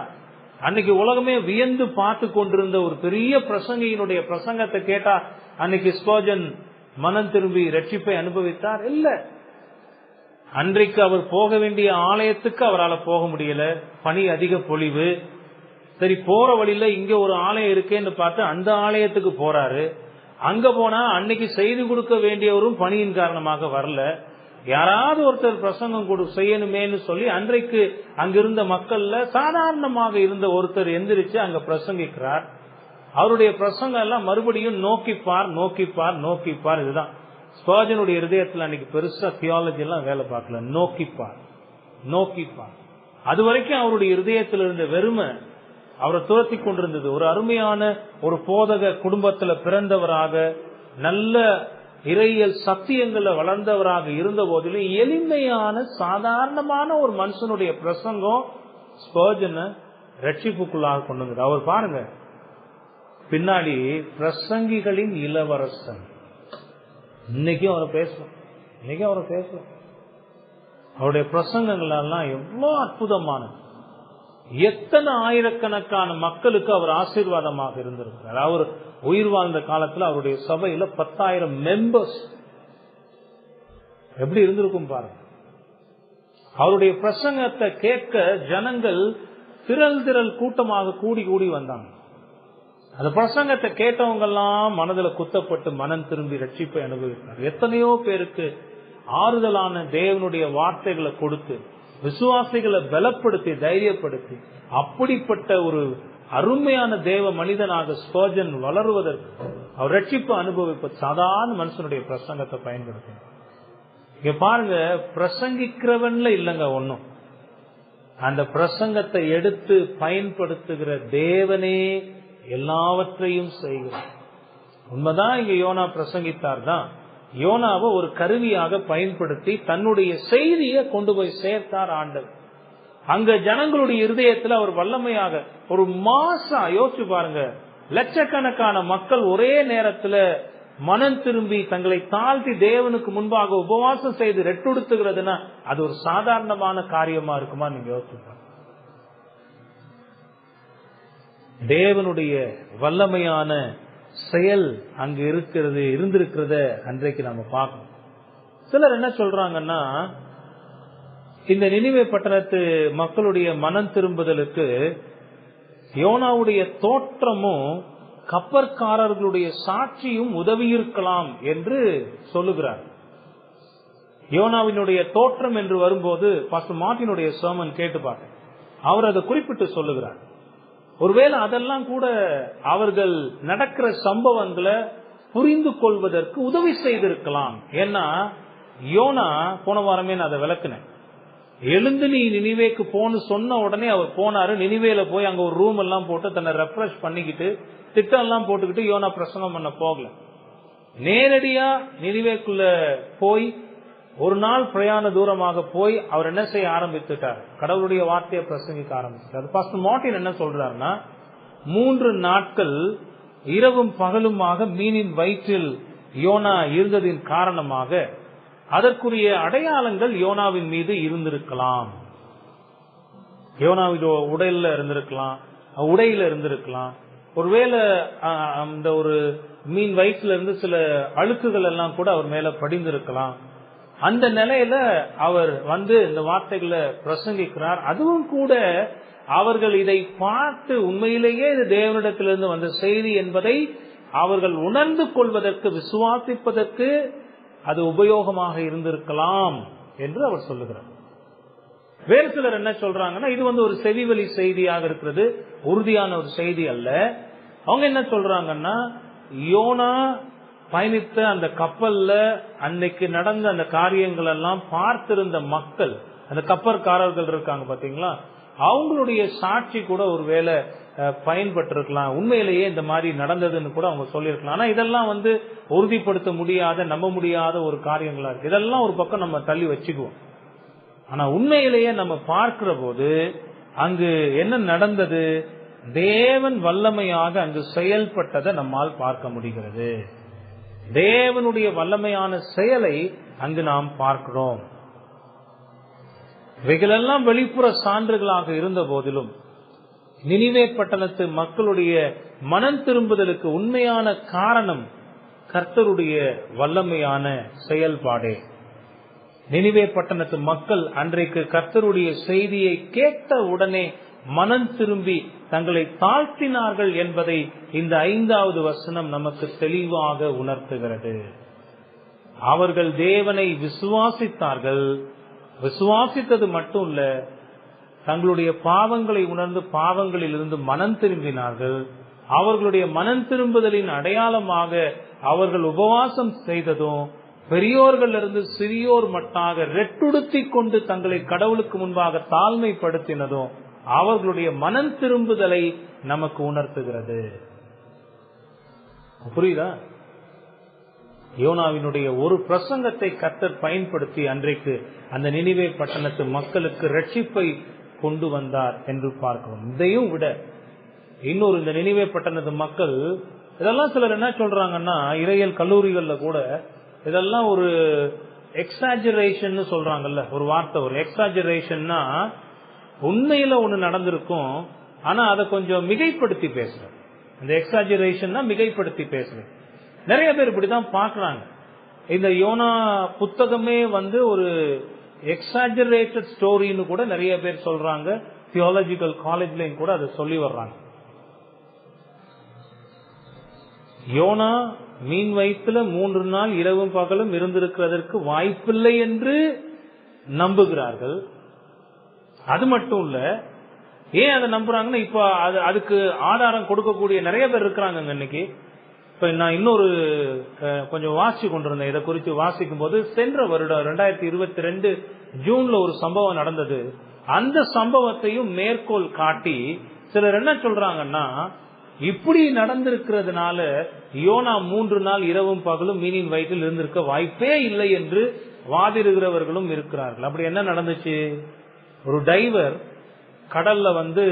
அன்னைக்கு உலகமே வியந்து பார்த்து கொண்டிருந்த ஒரு பெரிய பிரசங்கியினுடைய பிரசங்கத்தை கேட்டா அன்னைக்கு ஸ்பர்ஜன் மனம் திரும்பி ரட்சிப்பை அனுபவித்தார்? இல்ல. அன்றைக்கு அவர் போக வேண்டிய ஆலயத்துக்கு அவரால் போக முடியல, பனி அதிக பொழிவு. சரி, போற வழியில இங்க ஒரு ஆலயம் இருக்கேன்னு பார்த்து அந்த ஆலயத்துக்கு போறாரு. அங்க போனா அன்னைக்கு செய்து கொடுக்க வேண்டியவரும் பனியின் காரணமாக வரல. யாராவது ஒருத்தர் பிரசங்கம் செய்யணுமேனு சொல்லி அன்றைக்கு அங்கிருந்த மக்கள்ல சாதாரணமாக இருந்த ஒருத்தர் எந்திரிச்சு அங்க பிரசங்கிக்கிறார். அவருடைய பிரசங்கம் எல்லாம் மறுபடியும் நோக்கிப்பார் நோக்கிப்பார் நோக்கிப்பார். இதுதான் ஸ்பர்ஜனுடைய இருதயத்தில் அன்னைக்கு பெருசா தியாலஜி எல்லாம் வேலை பார்க்கல. நோக்கிப்பார் நோக்கிப்பார். அது வரைக்கும் அவருடைய இருதயத்தில் இருந்த வெறுமை அவரை துரத்தி கொண்டிருந்தது. ஒரு அருமையான ஒரு போதக குடும்பத்துல பிறந்தவராக, நல்ல இறையியல் சத்தியங்களை வளர்ந்தவராக இருந்த போதிலும் எளிமையான சாதாரணமான ஒரு மனுஷனுடைய பிரசங்கம் ஸ்பர்ஜனை ரட்சிப்புக்குள்ளாக கொண்டு வந்தது. அவர் பாருங்க, பின்னாடி பிரசங்கிகளின் இளவரசன். இன்னைக்கும் அவரை பேசலாம். அவருடைய பிரசங்கங்கள் எல்லாம் எவ்வளவு அற்புதமானது. எத்தனை ஆயிரக்கணக்கான மக்களுக்கு அவர் ஆசீர்வாதமாக இருந்திருக்கிறார். அவர் உயிர் வாழ்ந்த காலத்துல அவருடைய சபையில 10,000 மெம்பர்ஸ். எப்படி இருந்திருக்கும் பாருங்க. அவருடைய பிரசங்கத்தை கேட்க ஜனங்கள் திரள் கூட்டமாக கூடி கூடி வந்தாங்க. அந்த பிரசங்கத்தை கேட்டவங்க எல்லாம் மனதில் குத்தப்பட்டு மனம் திரும்பி ரட்சிப்பை அனுபவித்தார். எத்தனையோ பேருக்கு ஆறுதலான தேவனுடைய வார்த்தைகளை கொடுத்து விசுவாசிகளை பலப்படுத்தி தைரியப்படுத்தி அப்படிப்பட்ட ஒரு அருமையான தேவ மனிதனாக ஸ்பர்ஜன் வளருவதற்கு, அவர் ரட்சிப்பு அனுபவிப்ப சாதாரண மனுஷனுடைய பிரசங்கத்தை பயன்படுத்த. இங்க பாருங்க, பிரசங்கிக்கிறவன்ல இல்லங்க ஒண்ணும், அந்த பிரசங்கத்தை எடுத்து பயன்படுத்துகிற தேவனே எல்லாவற்றையும் செய்கிறார். உண்மைதான், இங்க யோனா பிரசங்கித்தார் தான். யோனாவை ஒரு கருவியாக பயன்படுத்தி தன்னுடைய செய்தியை கொண்டு போய் சேர்த்தார் ஆண்டவர். அங்க ஜனங்களுடைய இருதயத்துல அவர் வல்லமையாக ஒரு மாசா யோசிச்சு பாருங்க, லட்சக்கணக்கான மக்கள் ஒரே நேரத்துல மனம் திரும்பி தங்களை தாழ்த்தி தேவனுக்கு முன்பாக உபவாசம் செய்து ரெட்டுடுத்துகிறதுனா அது ஒரு சாதாரணமான காரியமா இருக்குமா? நீங்க யோசிச்சு பாருங்க. தேவனுடைய வல்லமையான செயல் அங்கு இருந்திருக்கிறத அன்றைக்கு நம்ம பார்க்கணும். சிலர் என்ன சொல்றாங்கன்னா, இந்த நினிவே பட்டணத்து மக்களுடைய மனம் திரும்புதலுக்கு யோனாவுடைய தோற்றமும் கப்பற்காரர்களுடைய சாட்சியும் உதவியிருக்கலாம் என்று சொல்லுகிறார். யோனாவினுடைய தோற்றம் என்று வரும்போது பாஸ்டர் மார்ட்டினுடைய சர்மன் கேட்டு பார்த்தேன். அவர் அதை குறிப்பிட்டு சொல்லுகிறார். ஒருவேளை அதெல்லாம் கூட அவர்கள் நடக்கிற சம்பவங்களை புரிந்து கொள்வதற்கு உதவி செய்திருக்கலாம். ஏன்னா யோனா, போன வாரமே நான் அதை விளக்குனேன், எழுந்து நீ நினிவேக்கு போன்னு சொன்ன உடனே அவர் போனாரு. நினிவேல போய் அங்க ஒரு ரூம் எல்லாம் போட்டு தன்னை ரெஃப்ரெஷ் பண்ணிக்கிட்டு திட்டம் எல்லாம் போட்டுக்கிட்டு யோனா பிரசங்கம் பண்ண போகல. நேரடியா நினிவேக்குள்ள போய் ஒரு நாள் பிரயாண தூரமாக போய் அவர் என்ன செய்ய ஆரம்பித்துட்டார்? கடவுளுடைய வார்த்தையை பிரசங்கிக்க ஆரம்பித்தார். பாஸ்டர் மார்ட்டின் என்ன சொல்றாருன்னா, 3 நாட்கள் இரவும் பகலுமாக மீனின் வயிற்றில் யோனா இருந்ததின் காரணமாக அதற்குரிய அடையாளங்கள் யோனாவின் மீது இருந்திருக்கலாம். யோனாவின் உடையில இருந்திருக்கலாம். ஒருவேளை அந்த ஒரு மீன் வயிற்றுல இருந்து சில அழுக்குகள் எல்லாம் கூட அவர் மேல படிந்திருக்கலாம். அந்த நிலையில அவர் வந்து இந்த வார்த்தைகளை பிரசங்கிக்கிறார். அதுவும் கூட அவர்கள் இதை பார்த்து உண்மையிலேயே இது தேவனிடத்திலிருந்து வந்த செய்தி என்பதை அவர்கள் உணர்ந்து கொள்வதற்கு, விசுவாசிப்பதற்கு அது உபயோகமாக இருந்திருக்கலாம் என்று அவர் சொல்லுகிறார். வேறு சிலர் என்ன சொல்றாங்கன்னா, இது வந்து ஒரு செவிவழி செய்தியாக இருக்கிறது, உறுதியான ஒரு செய்தி அல்ல. அவங்க என்ன சொல்றாங்கன்னா, யோனா பயணித்த அந்த கப்பல்ல அன்னைக்கு நடந்த அந்த காரியங்கள் எல்லாம் பார்த்திருந்த மக்கள், அந்த கப்பற்காரர்கள் இருக்காங்க பாத்தீங்களா, அவங்களுடைய சாட்சி கூட ஒருவேளை பயன்பட்டிருக்கலாம். உண்மையிலேயே இந்த மாதிரி நடந்ததுன்னு கூட அவங்க சொல்லியிருக்கலாம். ஆனா இதெல்லாம் வந்து உறுதிப்படுத்த முடியாத, நம்ப முடியாத ஒரு காரியங்களா இருக்கு. இதெல்லாம் ஒரு பக்கம் நம்ம தள்ளி வச்சுக்குவோம். ஆனா உண்மையிலேயே நம்ம பார்க்கிற போது அங்கு என்ன நடந்தது, தேவன் வல்லமையாக அங்கு செயல்பட்டதை நம்மால் பார்க்க முடிகிறது. தேவனுடைய வல்லமையான செயலை அங்கு நாம் பார்க்கிறோம். இவைகளெல்லாம் வெளிப்புற சான்றுகளாக இருந்த போதிலும் நினிவே பட்டணத்து மக்களுடைய மனம் திரும்புதலுக்கு உண்மையான காரணம் கர்த்தருடைய வல்லமையான செயல்பாடே. நினிவே பட்டணத்து மக்கள் அன்றைக்கு கர்த்தருடைய செய்தியை கேட்ட உடனே மனம் திரும்பி தங்களை தாழ்த்தினார்கள் என்பதை இந்த 5வது வசனம் நமக்கு தெளிவாக உணர்த்துகிறது. அவர்கள் தேவனை விசுவாசித்தார்கள். விசுவாசித்தது மட்டும் இல்ல, தங்களுடைய பாவங்களை உணர்ந்து பாவங்களில் இருந்து மனம் திரும்பினார்கள். அவர்களுடைய மனம் திரும்புதலின் அடையாளமாக அவர்கள் உபவாசம் செய்ததும், பெரியோர்கள் இருந்து சிறியோர் மட்டாக ரெட்டுடுத்தி கொண்டு தங்களை கடவுளுக்கு முன்பாக தாழ்மைப்படுத்தினதும் அவர்களுடைய மனம் திரும்புதலை நமக்கு உணர்த்துகிறது. புரியுதா? யோனாவினுடைய ஒரு பிரசங்கத்தை கர்த்தர் பயன்படுத்தி அன்றைக்கு அந்த நினிவே பட்டணத்து மக்களுக்கு ரட்சிப்பை கொண்டு வந்தார் என்று பார்க்கிறோம். இதையும் விட இன்னொரு, இந்த நினிவே பட்டணத்து மக்கள் இதெல்லாம் சிலர் என்ன சொல்றாங்கன்னா, இறையியல் கல்லூரிகள்ல கூட இதெல்லாம் ஒரு எக்ஸாஜரேஷன் சொல்றாங்கல்ல, ஒரு வார்த்தை, ஒரு எக்ஸாஜரேஷன்னா உண்மையில ஒண்ணு நடந்திருக்கும், ஆனா அதை கொஞ்சம் மிகைப்படுத்தி பேசுறேன். இந்த எக்ஸாஜரேஷன்னா மிகைப்படுத்தி பேசுறேன். நிறைய பேர் இப்படிதான் பாக்குறாங்க. இந்த யோனா புத்தகமே வந்து ஒரு எக்ஸாஜரேட்டட் ஸ்டோரின்னு கூட நிறைய பேர் சொல்றாங்க. தியாலஜிக்கல் காலேஜ்லயும் கூட அதை சொல்லி வர்றாங்க. யோனா மீன் வயிற்றுல 3 நாள் இரவும் பகலும் இருந்திருக்கிறதற்கு வாய்ப்பில்லை என்று நம்புகிறார்கள். அது மட்டும் இல்ல, ஏன் அதை நம்புறாங்கன்னா, இப்ப அதுக்கு ஆதாரம் கொடுக்கக்கூடிய நிறைய பேர் இருக்கிறாங்க இன்னைக்கு. இப்ப நான் இன்னொரு கொஞ்சம் வாசிச்சு கொண்டிருந்தேன். இதை குறித்து வாசிக்கும் போது, சென்ற வருடம் 2022 ஜூன்ல ஒரு சம்பவம் நடந்தது. அந்த சம்பவத்தையும் மேற்கோள் காட்டி சிலர் என்ன சொல்றாங்கன்னா, இப்படி நடந்திருக்கிறதுனால யோனா 3 நாள் இரவும் பகலும் மீனின் வயிற்றில் இருந்திருக்க வாய்ப்பே இல்லை என்று வாதிடுகிறவர்களும் இருக்கிறார்கள். அப்படி என்ன நடந்துச்சு? ஒரு டைவர் கடல்ல வந்து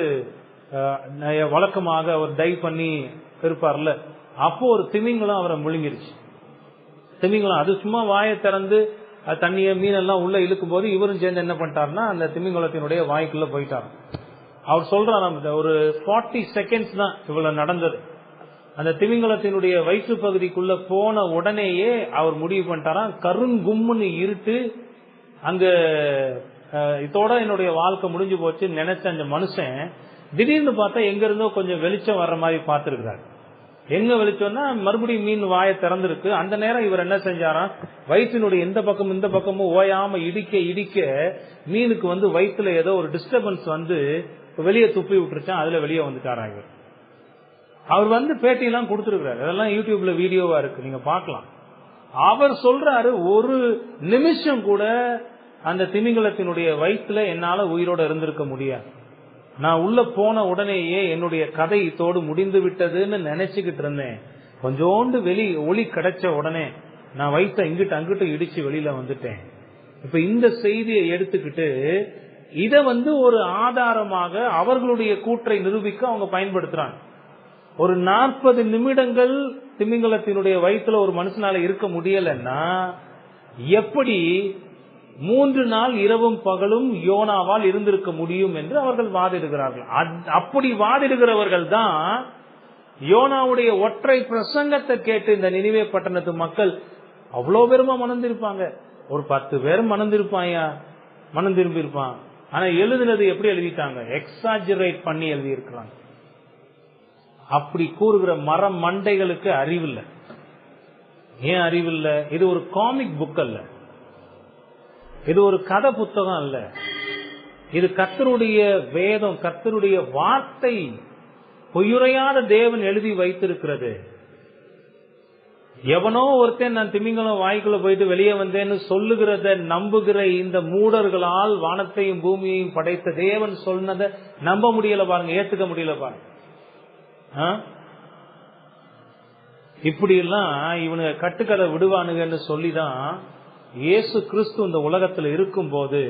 வழக்கமாக அவர் டைவ் பண்ணி இருப்பார்ல, அப்போ ஒரு திமிங்கலம் அவரை முழுங்கிருச்சு. திமிங்கலம் அது சும்மா வாயை திறந்து தண்ணிய மீனெல்லாம் உள்ள இழுக்கும் போது இவரும் சேர்ந்து என்ன பண்ணிட்டாருன்னா அந்த திமிங்கலத்தினுடைய வாய்க்குள்ள போயிட்டார். அவர் சொல்றாரு, ஒரு 40 செகண்ட்ஸ் தான் இவ்வளவு நடந்தது. அந்த திமிங்கலத்தினுடைய வயிற்று பகுதிக்குள்ள போன உடனேயே அவர் முடிவு பண்ணிட்டாராம், கருங்கும்முன்னு இருட்டு, அங்க இதோட என்னுடைய வாழ்க்கை முடிஞ்சு போச்சு நினைச்ச அந்த மனுஷன் திடீர்னு பார்த்தா எங்க இருந்தோ கொஞ்சம் வெளிச்சம் வர்ற மாதிரி பார்த்திருக்கிறார். எங்க வெளிச்சம்னா மறுபடியும் மீன் வாயை திறந்திருக்கு. அந்த நேரம் இவர் என்ன செஞ்சாராம், வயிற்றினுடைய எந்த பக்கமும் இந்த பக்கமும் ஓயாம இடிக்க இடிக்க மீனுக்கு வந்து வயிற்றுல ஏதோ ஒரு டிஸ்டர்பன்ஸ் வந்து வெளியே துப்பி விட்டுருச்சான். அதுல வெளியே வந்துட்டாரா இவர். அவர் வந்து பேட்டியெல்லாம் கொடுத்துருக்கிறாரு. அதெல்லாம் யூடியூப்ல வீடியோவா இருக்கு, நீங்க பார்க்கலாம். அவர் சொல்றாரு, ஒரு நிமிஷம் கூட அந்த திமிங்கலத்தினுடைய வயிற்றுல என்னால உயிரோட இருந்திருக்க முடியாது. நான் உள்ள போன உடனேயே என்னுடைய கதை இதோடு முடிந்து விட்டதுன்னு நினைச்சுக்கிட்டு இருந்தேன். கொஞ்சோண்டு ஒளி கிடைச்ச உடனே நான் வயிற்ற இங்கிட்டு அங்கிட்டு இடிச்சு வெளியில வந்துட்டேன். இப்ப இந்த செய்தியை எடுத்துக்கிட்டு இத வந்து ஒரு ஆதாரமாக அவர்களுடைய கூற்றை நிரூபிக்க அவங்க பயன்படுத்துறாங்க. ஒரு 40 நிமிடங்கள் திமிங்கலத்தினுடைய வயிற்றுல ஒரு மனுஷனால இருக்க முடியலன்னா எப்படி 3 நாள் இரவும் பகலும் யோனாவால் இருந்திருக்க முடியும் என்று அவர்கள் வாதிடுகிறார்கள். அப்படி வாதிடுகிறவர்கள் தான் யோனாவுடைய ஒற்றை பிரசங்கத்தை கேட்டு இந்த நினிவே பட்டணத்து மக்கள் அவ்வளவு பெருமா மணந்திருப்பாங்க. ஒரு 10 பேர் மனம் திரும்பி இருப்பான். ஆனா எழுதுனது எப்படி எழுதிட்டாங்க? எக்ஸாஜரேட் பண்ணி எழுதி இருக்கிறாங்க. அப்படி கூறுகிற மரம் மண்டைகளுக்கு அறிவில்லை. ஏன் அறிவில்லை? இது ஒரு காமிக் புக் அல்ல, இது ஒரு கதை புத்தகம் அல்ல, இது கர்த்தருடைய வேதம், கர்த்தருடைய வார்த்தை, பொய்யுரையாத தேவன் எழுதி வைத்திருக்கிறது. எவனோ ஒருத்தன் நான் திமிங்கலம் வாய்க்குள்ள போயிட்டு வெளியே வந்தேன்னு சொல்லுகிறத நம்புகிற இந்த மூடர்களால் வானத்தையும் பூமியையும் படைத்த தேவன் சொன்னதை நம்ப முடியல பாருங்க, ஏத்துக்க முடியல பாருங்க. இப்படி எல்லாம் இவனுங்க கட்டுக்கதை விடுவானுங்கன்னு சொல்லிதான் இயேசு கிறிஸ்து இந்த உலகத்துல இருக்கும் போது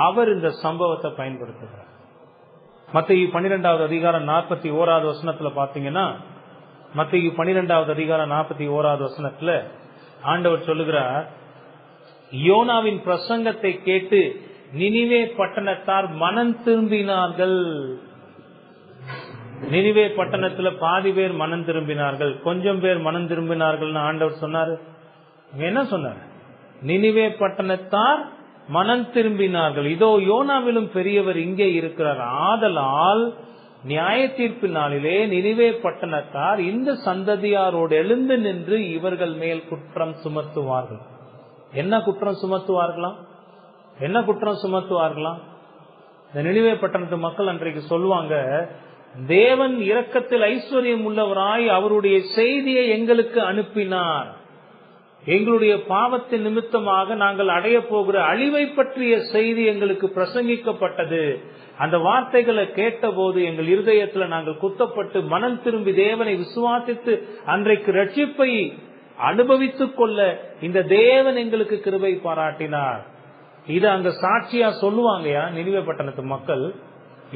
அவர் இந்த சம்பவத்தை பயன்படுத்துகிறார். மத்தேயு 12வது அதிகாரம் 41வது வசனத்துல பாத்தீங்கன்னா, மத்தேயு 12வது அதிகாரம் 41வது வசனத்துல ஆண்டவர் சொல்லுகிறார், யோனாவின் பிரசங்கத்தை கேட்டு நினிவே பட்டணத்தார் மனம் திரும்பினார்கள். நினிவே பட்டணத்துல பாதி பேர் மனம் திரும்பினார்கள், கொஞ்சம் பேர் மனம் திரும்பினார்கள் ஆண்டவர் சொன்னாரு. என்ன சொன்னார்? நினிவே பட்டணத்தார் மனம் திரும்பினார்கள். இதோ யோனாவிலும் பெரியவர் இங்கே இருக்கிறார். ஆதலால் நியாய தீர்ப்பு நாளிலே நினிவே பட்டணத்தார் இந்த சந்ததியாரோடு எழுந்து நின்று இவர்கள் மேல் குற்றம் சுமத்துவார்கள். என்ன குற்றம் சுமத்துவார்களாம்? என்ன குற்றம் சுமத்துவார்களாம்? இந்த நினிவே பட்டணத்து மக்கள் அன்றைக்கு சொல்லுவாங்க, தேவன் இரக்கத்தில் ஐஸ்வர்யம் உள்ளவராய் அவருடைய செய்தியை எங்களுக்கு அனுப்பினார். எங்களுடைய பாவத்தின் நிமித்தமாக நாங்கள் அடைய போகிற அழிவை பற்றிய செய்தி எங்களுக்கு பிரசங்கிக்கப்பட்டது. அந்த வார்த்தைகளை கேட்ட போது எங்கள் இருதயத்துல நாங்கள் குத்தப்பட்டு மனம் திரும்பி தேவனை விசுவாசித்து அன்றைக்கு ரட்சிப்பை அனுபவித்துக் கொள்ள இந்த தேவன் எங்களுக்கு கிருபை பாராட்டினார். இது அங்க சாட்சியா சொல்லுவாங்கயா நினிவே பட்டணத்து மக்கள்.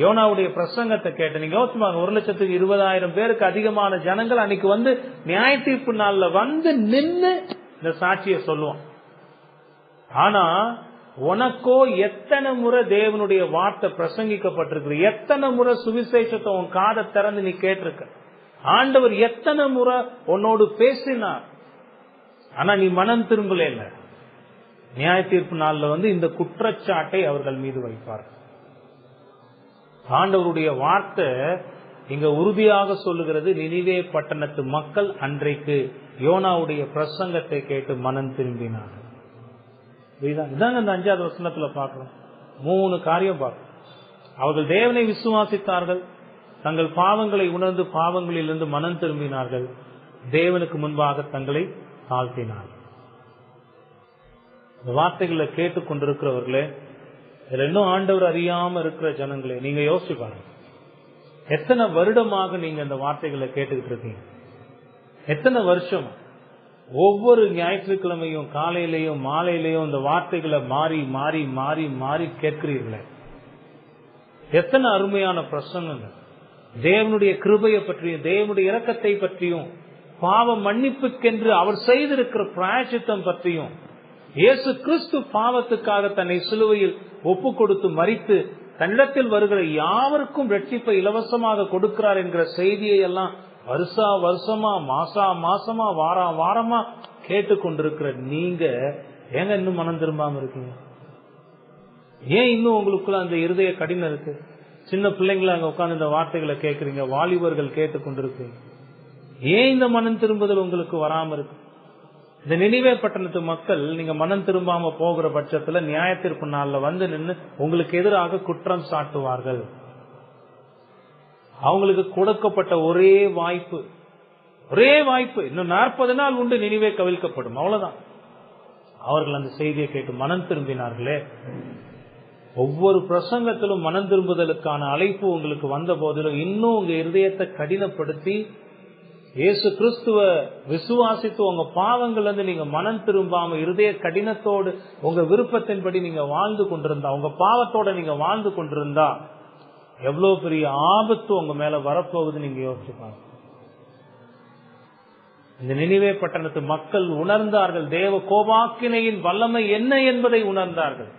யோனாவுடைய பிரசங்கத்தை கேட்டு நீங்க யோசிப்பாங்க, 1,20,000 பேருக்கு அதிகமான ஜனங்கள் அன்னைக்கு வந்து நியாய தீர்ப்பு நாள்ல வந்து நின்று இந்த சாட்சியை சொல்லுவான். ஆனா உனக்கோ எத்தனை முறை தேவனுடைய வார்த்தை பிரசங்கிக்கப்பட்டிருக்கு, எத்தனை முறை சுவிசேஷத்தை உன் காதை திறந்து நீ கேட்டிருக்க, ஆண்டவர் எத்தனை முறை உன்னோடு பேசினார், ஆனா நீ மனம் திரும்பல. இல்ல, நியாய தீர்ப்பு நாள்ல வந்து இந்த குற்றச்சாட்டை அவர்கள் மீது வைப்பார். ஆண்டவருடைய வார்த்தை இங்க உறுதியாக சொல்லுகிறது, நினிவே பட்டணத்து மக்கள் அன்றைக்கு யோனாவுடைய பிரசங்கத்தை கேட்டு மனம் திரும்பினார்கள். இதாங்க இந்த 5வது வசனத்துல பார்க்கிறோம். 3 காரியம் பார்க்கிறோம். அவர்கள் தேவனை விசுவாசித்தார்கள், தங்கள் பாவங்களை உணர்ந்து பாவங்களிலிருந்து மனம் திரும்பினார்கள், தேவனுக்கு முன்பாக தங்களை தாழ்த்தினார்கள். இந்த வார்த்தைகளை கேட்டுக் கொண்டிருக்கிறவர்களே, இதுல இன்னும் ஆண்டவர் அறியாம இருக்கிற ஜனங்களே, நீங்க யோசிச்சு பாருங்க, எத்தனை வருடமாக நீங்க இந்த வார்த்தைகளை கேட்டுக்கிட்டு இருக்கீங்க? எத்தனை வருஷம் ஒவ்வொரு ஞாயிற்றுக்கிழமையும் காலையிலையும் மாலையிலையும் இந்த வார்த்தைகளை மாறி மாறி மாறி மாறி கேட்கிறீர்களே? எத்தனை அருமையான பிரசங்கங்கள் தேவனுடைய கிருபையை பற்றியும் தேவனுடைய இரக்கத்தை பற்றியும் பாவ மன்னிப்புக்கென்று அவர் செய்திருக்கிற பிராயச்சித்தம் பற்றியும் இயேசு கிறிஸ்து பாவத்துக்காக தன்னை சிலுவையில் ஒப்பு கொடுத்து மரித்து தன்னிடத்தில் வருகிற யாவருக்கும் ரட்சிப்பை இலவசமாக கொடுக்கிறார் என்கிற செய்தியை எல்லாம் வருஷா வருஷமா மாசா மாசமா வாரா வாரமா கேட்டுக்கொண்டிருக்கிற நீங்க ஏங்க இன்னும் மனம் திரும்பாம இருக்கீங்க? ஏன் இன்னும் உங்களுக்குள்ள அந்த இருதய கடினம் இருக்கு? சின்ன பிள்ளைங்கள அங்க உட்கார்ந்து இந்த வார்த்தைகளை கேட்கறீங்க, வாலிபர்கள் கேட்டுக்கொண்டிருக்கீங்க, ஏன் இந்த மனம் திரும்புதல் உங்களுக்கு வராம இருக்கு? இந்த நினிவே பட்டணத்து மக்கள் நீங்க மனம் திரும்பாம போகிற பட்சத்துல நியாய தீர்ப்பு நாள்ல வந்து நின்று உங்களுக்கு எதிராக குற்றம் சாட்டுவார்கள். அவங்களுக்கு கொடுக்கப்பட்ட ஒரே வாய்ப்பு, இன்னும் 40 நாள் உண்டு, நினிவே கவிழ்க்கப்படும், அவ்வளவுதான். அவர்கள் அந்த செய்தியை கேட்டு மனம் திரும்பினார்களே. ஒவ்வொரு பிரசங்கத்திலும் மனம் திரும்புதலுக்கான அழைப்பு உங்களுக்கு வந்த போதிலும் இன்னும் உங்க இருதயத்தை கடினப்படுத்தி இயேசு கிறிஸ்துவ விசுவாசித்து உங்க பாவங்கள் வந்து நீங்க மனம் திரும்பாம இருதய கடினத்தோடு உங்க விருப்பத்தின்படி நீங்க வாழ்ந்து கொண்டிருந்தா, உங்க பாவத்தோட நீங்க வாழ்ந்து கொண்டிருந்தா எவ்வளவு பெரிய ஆபத்து உங்க மேல வரப்போகுது நீங்க யோசிச்சுப்பாங்க. இந்த நினிவே பட்டணத்து மக்கள் உணர்ந்தார்கள், தேவ கோபாக்கினையின் வல்லமை என்ன என்பதை உணர்ந்தார்கள்.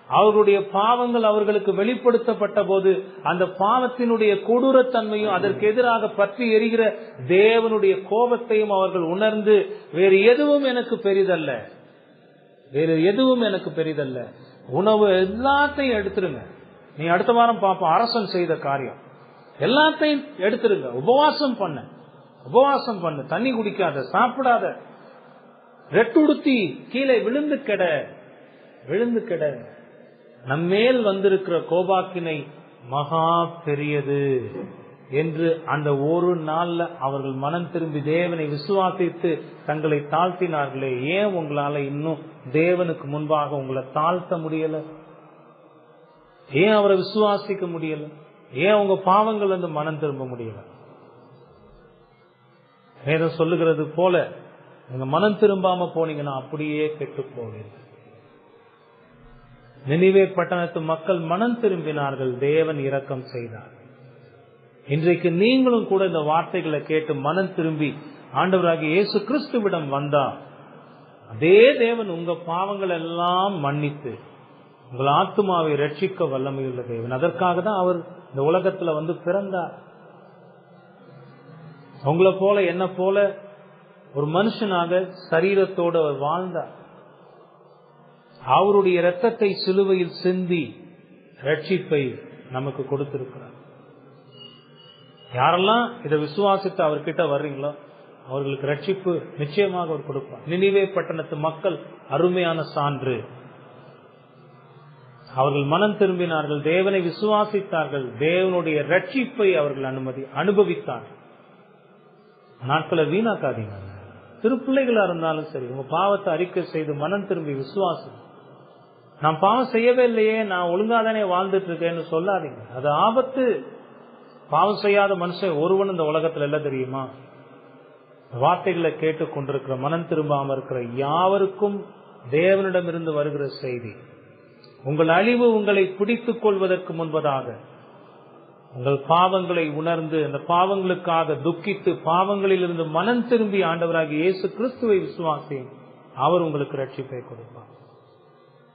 அவர்களுடைய பாவங்கள் அவர்களுக்கு வெளிப்படுத்தப்பட்ட போது அந்த பாவத்தினுடைய கொடூரத்தன்மையும் அதற்கு எதிராக பற்றி எரிகிற தேவனுடைய கோபத்தையும் அவர்கள் உணர்ந்து வேறு எதுவும் எனக்கு பெரிதல்ல, வேறு எதுவும் எனக்கு பெரிதல்ல. உணவு எல்லாத்தையும் எடுத்துருங்க. நீ அடுத்த வாரம் பாப்போம் அரசன் செய்த காரியம். எல்லாத்தையும் எடுத்துருங்க. உபவாசம் பண்ணு, தண்ணி குடிக்காத, சாப்பிடாத, ரெட்டுடுத்தி கீழே விழுந்து கெட. நம்மேல் வந்திருக்கிற கோபாக்கினை மகா பெரியது என்று அந்த ஒரு நாள்ல அவர்கள் மனம் திரும்பி தேவனை விசுவாசித்து தங்களை தாழ்த்தினார்களே. ஏன் உங்களால இன்னும் தேவனுக்கு முன்பாக உங்களை தாழ்த்த முடியல? ஏன் அவரை விசுவாசிக்க முடியல? ஏன் உங்க பாவங்கள் வந்து மனம் திரும்ப முடியல? வேதம் சொல்லுகிறது போல நீங்க மனம் திரும்பாம போனீங்கன்னா அப்படியே கெட்டு போவீங்க. நினிவே பட்டணத்து மக்கள் மனம் திரும்பினார்கள், தேவன் இரக்கம் செய்தார். இன்றைக்கு நீங்களும் கூட இந்த வார்த்தைகளை கேட்டு மனம் திரும்பி ஆண்டவராகிய இயேசு கிறிஸ்துவிடம் வந்தா அதே தேவன் உங்க பாவங்கள் எல்லாம் மன்னித்து உங்கள் ஆத்துமாவை ரட்சிக்க வல்லமையுள்ள தேவன். அதற்காக தான் அவர் இந்த உலகத்துல வந்து பிறந்தார். உங்களை போல என்ன போல ஒரு மனுஷனாக சரீரத்தோடு அவர் வாழ்ந்தார். அவருடைய இரத்தத்தை சிலுவையில் சிந்தி ரட்சிப்பை நமக்கு கொடுத்திருக்கிறார். யாரெல்லாம் இதை விசுவாசித்து அவர்கிட்ட வர்றீங்களோ அவர்களுக்கு ரட்சிப்பு நிச்சயமாக அவர் கொடுப்பார். நினிவே பட்டணத்து மக்கள் அருமையான சான்று. அவர்கள் மனம் திரும்பினார்கள், தேவனை விசுவாசித்தார்கள், தேவனுடைய ரட்சிப்பை அவர்கள் அனுபவித்தார்கள். நாட்களை வீணாக்காதீங்க. திருப்பிள்ளைகளா இருந்தாலும் சரி, உங்க பாவத்தை அறிக்கை செய்து மனம் திரும்பி விசுவாசம். நான் பாவம் செய்யவே இல்லையே, நான் ஒழுங்காதானே வாழ்ந்துட்டு இருக்கேன்னு சொல்லாதீங்க. அது ஆபத்து. பாவம் செய்யாத மனுஷன் ஒருவன் இந்த உலகத்துல எல்லாம் தெரியுமா? வார்த்தைகளை கேட்டுக் கொண்டிருக்கிற மனம் திரும்பாம இருக்கிற யாவருக்கும் தேவனிடமிருந்து வருகிற செய்தி, உங்கள் அழிவு உங்களை பிடித்துக் கொள்வதற்கு முன்பதாக உங்கள் பாவங்களை உணர்ந்து அந்த பாவங்களுக்காக துக்கித்து பாவங்களில் இருந்து மனம் திரும்பி ஆண்டவராகிய இயேசு கிறிஸ்துவை விசுவாசி, அவர் உங்களுக்கு ரட்சிப்பை கொடுப்பார்.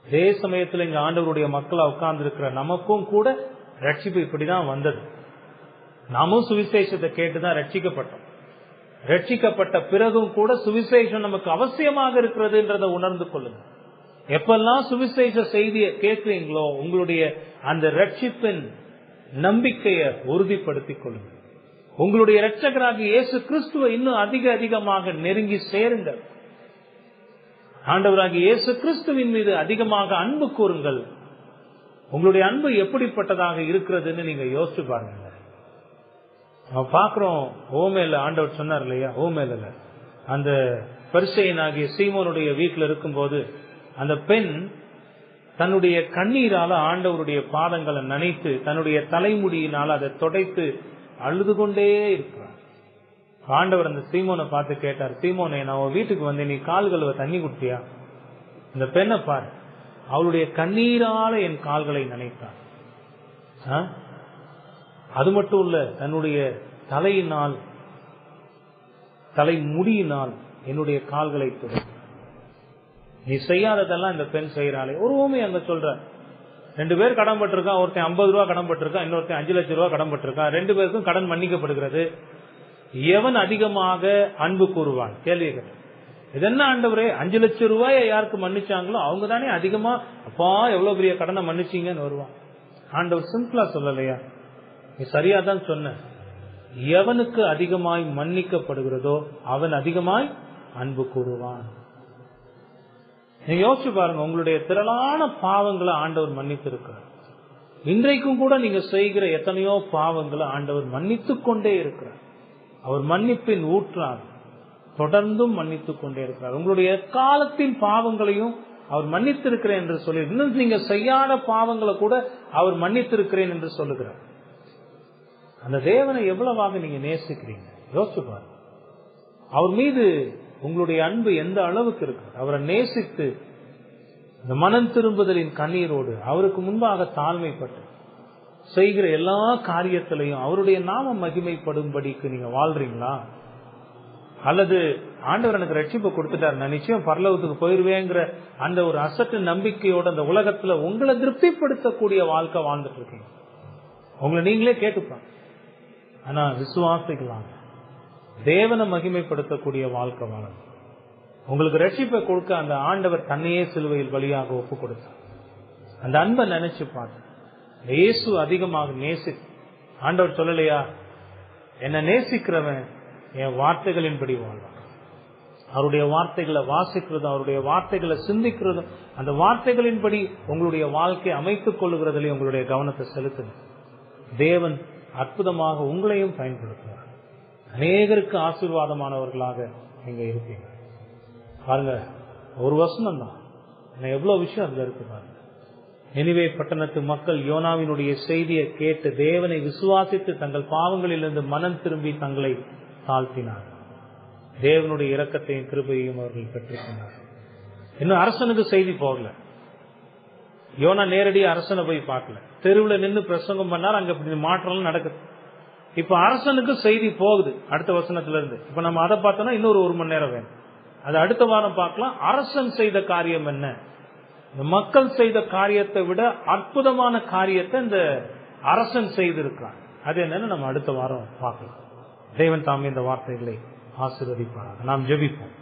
அதே சமயத்தில் இங்க ஆண்டவருடைய மக்களா உட்கார்ந்து இருக்கிற நமக்கும் கூட ரட்சிப்பு இப்படிதான் வந்தது. நாமும் சுவிசேஷத்தை கேட்டுதான் ரட்சிக்கப்பட்டோம். ரட்சிக்கப்பட்ட பிறகும் கூட சுவிசேஷம் நமக்கு அவசியமாக இருக்கிறதுன்றதை உணர்ந்து கொள்ளுங்க. எப்பெல்லாம் சுவிசேஷ செய்தியை கேட்கிறீங்களோ உங்களுடைய அந்த ரட்சிப்பின் நம்பிக்கையை உறுதிப்படுத்திக் கொள்ளுங்க. உங்களுடைய இரட்சகராகிய இயேசு கிறிஸ்துவை இன்னும் அதிகமாக நெருங்கி சேருங்கள். ஆண்டவராகிய இயேசு கிறிஸ்துவின் மீது அதிகமாக அன்பு கூறுங்கள். உங்களுடைய அன்பு எப்படிப்பட்டதாக இருக்கிறதுன்னு நீங்க யோசிச்சு பாருங்க. நம்ம பாக்குறோம், ஓமேல ஆண்டவர் சொன்னார் இல்லையா, ஓமேல அந்த பரிசேயனாகிய சீமோனுடைய வீட்டில் இருக்கும்போது அந்த பெண் தன்னுடைய கண்ணீரால ஆண்டவருடைய பாதங்களை நனைத்து தன்னுடைய தலைமுடியினால் அதை தொடைத்து அழுது கொண்டே இருக்கிறார். ஆண்டவர் அந்த சீமோனை பார்த்து கேட்டார், சீமோனே, நான் வீட்டுக்கு வந்து நீ கால் கழுவ தண்ணி குடுத்தியா? இந்த பெண்ணை பாரு, அவளுடைய கண்ணீரால என் கால்களை நனைத்தார். அது மட்டும் இல்ல, தன்னுடைய தலைமுடியினால் என்னுடைய கால்களை துடைத்தார். நீ செய்யாததெல்லாம் இந்த பெண் செய்யறாளே. ஒரு ஊமை அங்க சொல்ற, 2 பேர் கடன் பட்டிருக்கான். ஒருத்தன் 50 ரூபா கடன் பட்டிருக்கான், இன்னொருத்தன் 5 லட்சம் ரூபாய் கடன் பட்டிருக்கான். 2 பேருக்கும் கடன் மன்னிக்கப்படுகிறது. எவன் அதிகமாக அன்பு கூறுவான்? கேள்வி கேட்ட. இது என்ன ஆண்டவரே, 5 லட்சம் ரூபாயை யாருக்கு மன்னிச்சாங்களோ அவங்க தானே அதிகமா, அப்பா எவ்வளவு பெரிய கடனை மன்னிச்சீங்கன்னு வருவான். ஆண்டவர் சிம்பிளா சொல்லலையா? நீ சரியாதான் சொன்ன. எவனுக்கு அதிகமாய் மன்னிக்கப்படுகிறதோ அவன் அதிகமாய் அன்பு கூறுவான். நீங்க யோசிச்சு பாருங்க, உங்களுடைய திரளான பாவங்களை ஆண்டவர் மன்னித்து இருக்கிறார். இன்றைக்கும் கூட நீங்க செய்கிற எத்தனையோ பாவங்களை ஆண்டவர் மன்னித்துக் கொண்டே இருக்கிறார். அவர் மன்னிப்பின் ஊற்றார், தொடர்ந்தும் மன்னித்துக் கொண்டே இருக்கிறார். உங்களுடைய காலத்தின் பாவங்களையும் அவர் மன்னித்திருக்கிறேன் என்று சொல்லி, இன்னும் நீங்க செய்யாத பாவங்களை கூட அவர் மன்னித்திருக்கிறேன் என்று சொல்லுகிறார். அந்த தேவனை எவ்வளவாக நீங்க நேசிக்கிறீங்க யோசிச்சு பாருங்க. அவர் மீது உங்களுடைய அன்பு எந்த அளவுக்கு இருக்கு. அவரை நேசித்து இந்த மனம் திரும்புதலின் கண்ணீரோடு அவருக்கு முன்பாக தாழ்மைப்பட்டு செய்கிற எல்லா காரியத்திலையும் அவருடைய நாமம் மகிமைப்படும்படிக்கு நீங்க வாழ்றீங்களா? அல்லது ஆண்டவர் எனக்கு ரட்சிப்பு கொடுத்துட்டார், நான் நிச்சயம் பரலோகத்துக்கு போயிருவேங்கிற அந்த ஒரு அசட்டு நம்பிக்கையோட அந்த உலகத்துல உங்களை திருப்திப்படுத்தக்கூடிய வாழ்க்கை வாழ்ந்துட்டு இருக்கீங்க? உங்களை நீங்களே கேட்டுப்பாங்க. ஆனா விசுவாசிக்கலாம், தேவனை மகிமைப்படுத்தக்கூடிய வாழ்க்கை வாழணும். உங்களுக்கு ரட்சிப்பை கொடுக்க அந்த ஆண்டவர் தன்னையே சிலுவையில் பலியாக ஒப்பு கொடுத்தார். அந்த அன்பை நினைச்சு பார்த்து இயேசு அதிகமாக ஆண்டவர் சொல்லலையா, என்ன நேசிக்கிறவன் என் வார்த்தைகளின்படி வாழ்வான். அவருடைய வார்த்தைகளை வாசிக்கிறதும் அவருடைய வார்த்தைகளை சிந்திக்கிறதும் அந்த வார்த்தைகளின்படி உங்களுடைய வாழ்க்கை அமைத்துக் கொள்ளுகிறதிலே உங்களுடைய கவனத்தை செலுத்துங்க. தேவன் அற்புதமாக உங்களையும் பயன்படுத்துவார். அநேகருக்கு ஆசீர்வாதமானவர்களாக நீங்க இருப்பீங்க. பாருங்க, ஒரு வசனம் தான், எவ்வளவு விஷயம் அதுல இருக்கு பாருங்க. நினிவே பட்டணத்து மக்கள் யோனாவினுடைய செய்தியை கேட்டு தேவனை விசுவாசித்து தங்கள் பாவங்களிலிருந்து மனம் திரும்பி தங்களை தாழ்த்தினார். தேவனுடைய இரக்கத்தையும் கிருபையையும் அவர்கள் பெற்றுக்கொண்டார். இன்னும் அரசனுக்கு செய்தி போகல. யோனா நேரடியாக அரசனை போய் பார்க்கல, தெருவில் நின்று பிரசங்கம் பண்ணார். அங்க மாற்றம் நடக்குது. இப்ப அரசனுக்கு செய்தி போகுது அடுத்த வசனத்துல இருந்து. இப்ப நம்ம அதை பார்த்தோம்னா இன்னொரு 1 மணி நேரம் வேணும். அது அடுத்த வாரம் பார்க்கலாம். அரசன் செய்த காரியம் என்ன, இந்த மக்கள் செய்த காரியத்தை விட அற்புதமான காரியத்தை இந்த அரசன் செய்திருக்கான். அது என்னன்னு நம்ம அடுத்த வாரம் பார்க்கலாம். தேவன் தாமே இந்த வார்த்தைகளை ஆசீர்வதிப்பார். நாம் ஜெபிப்போம்.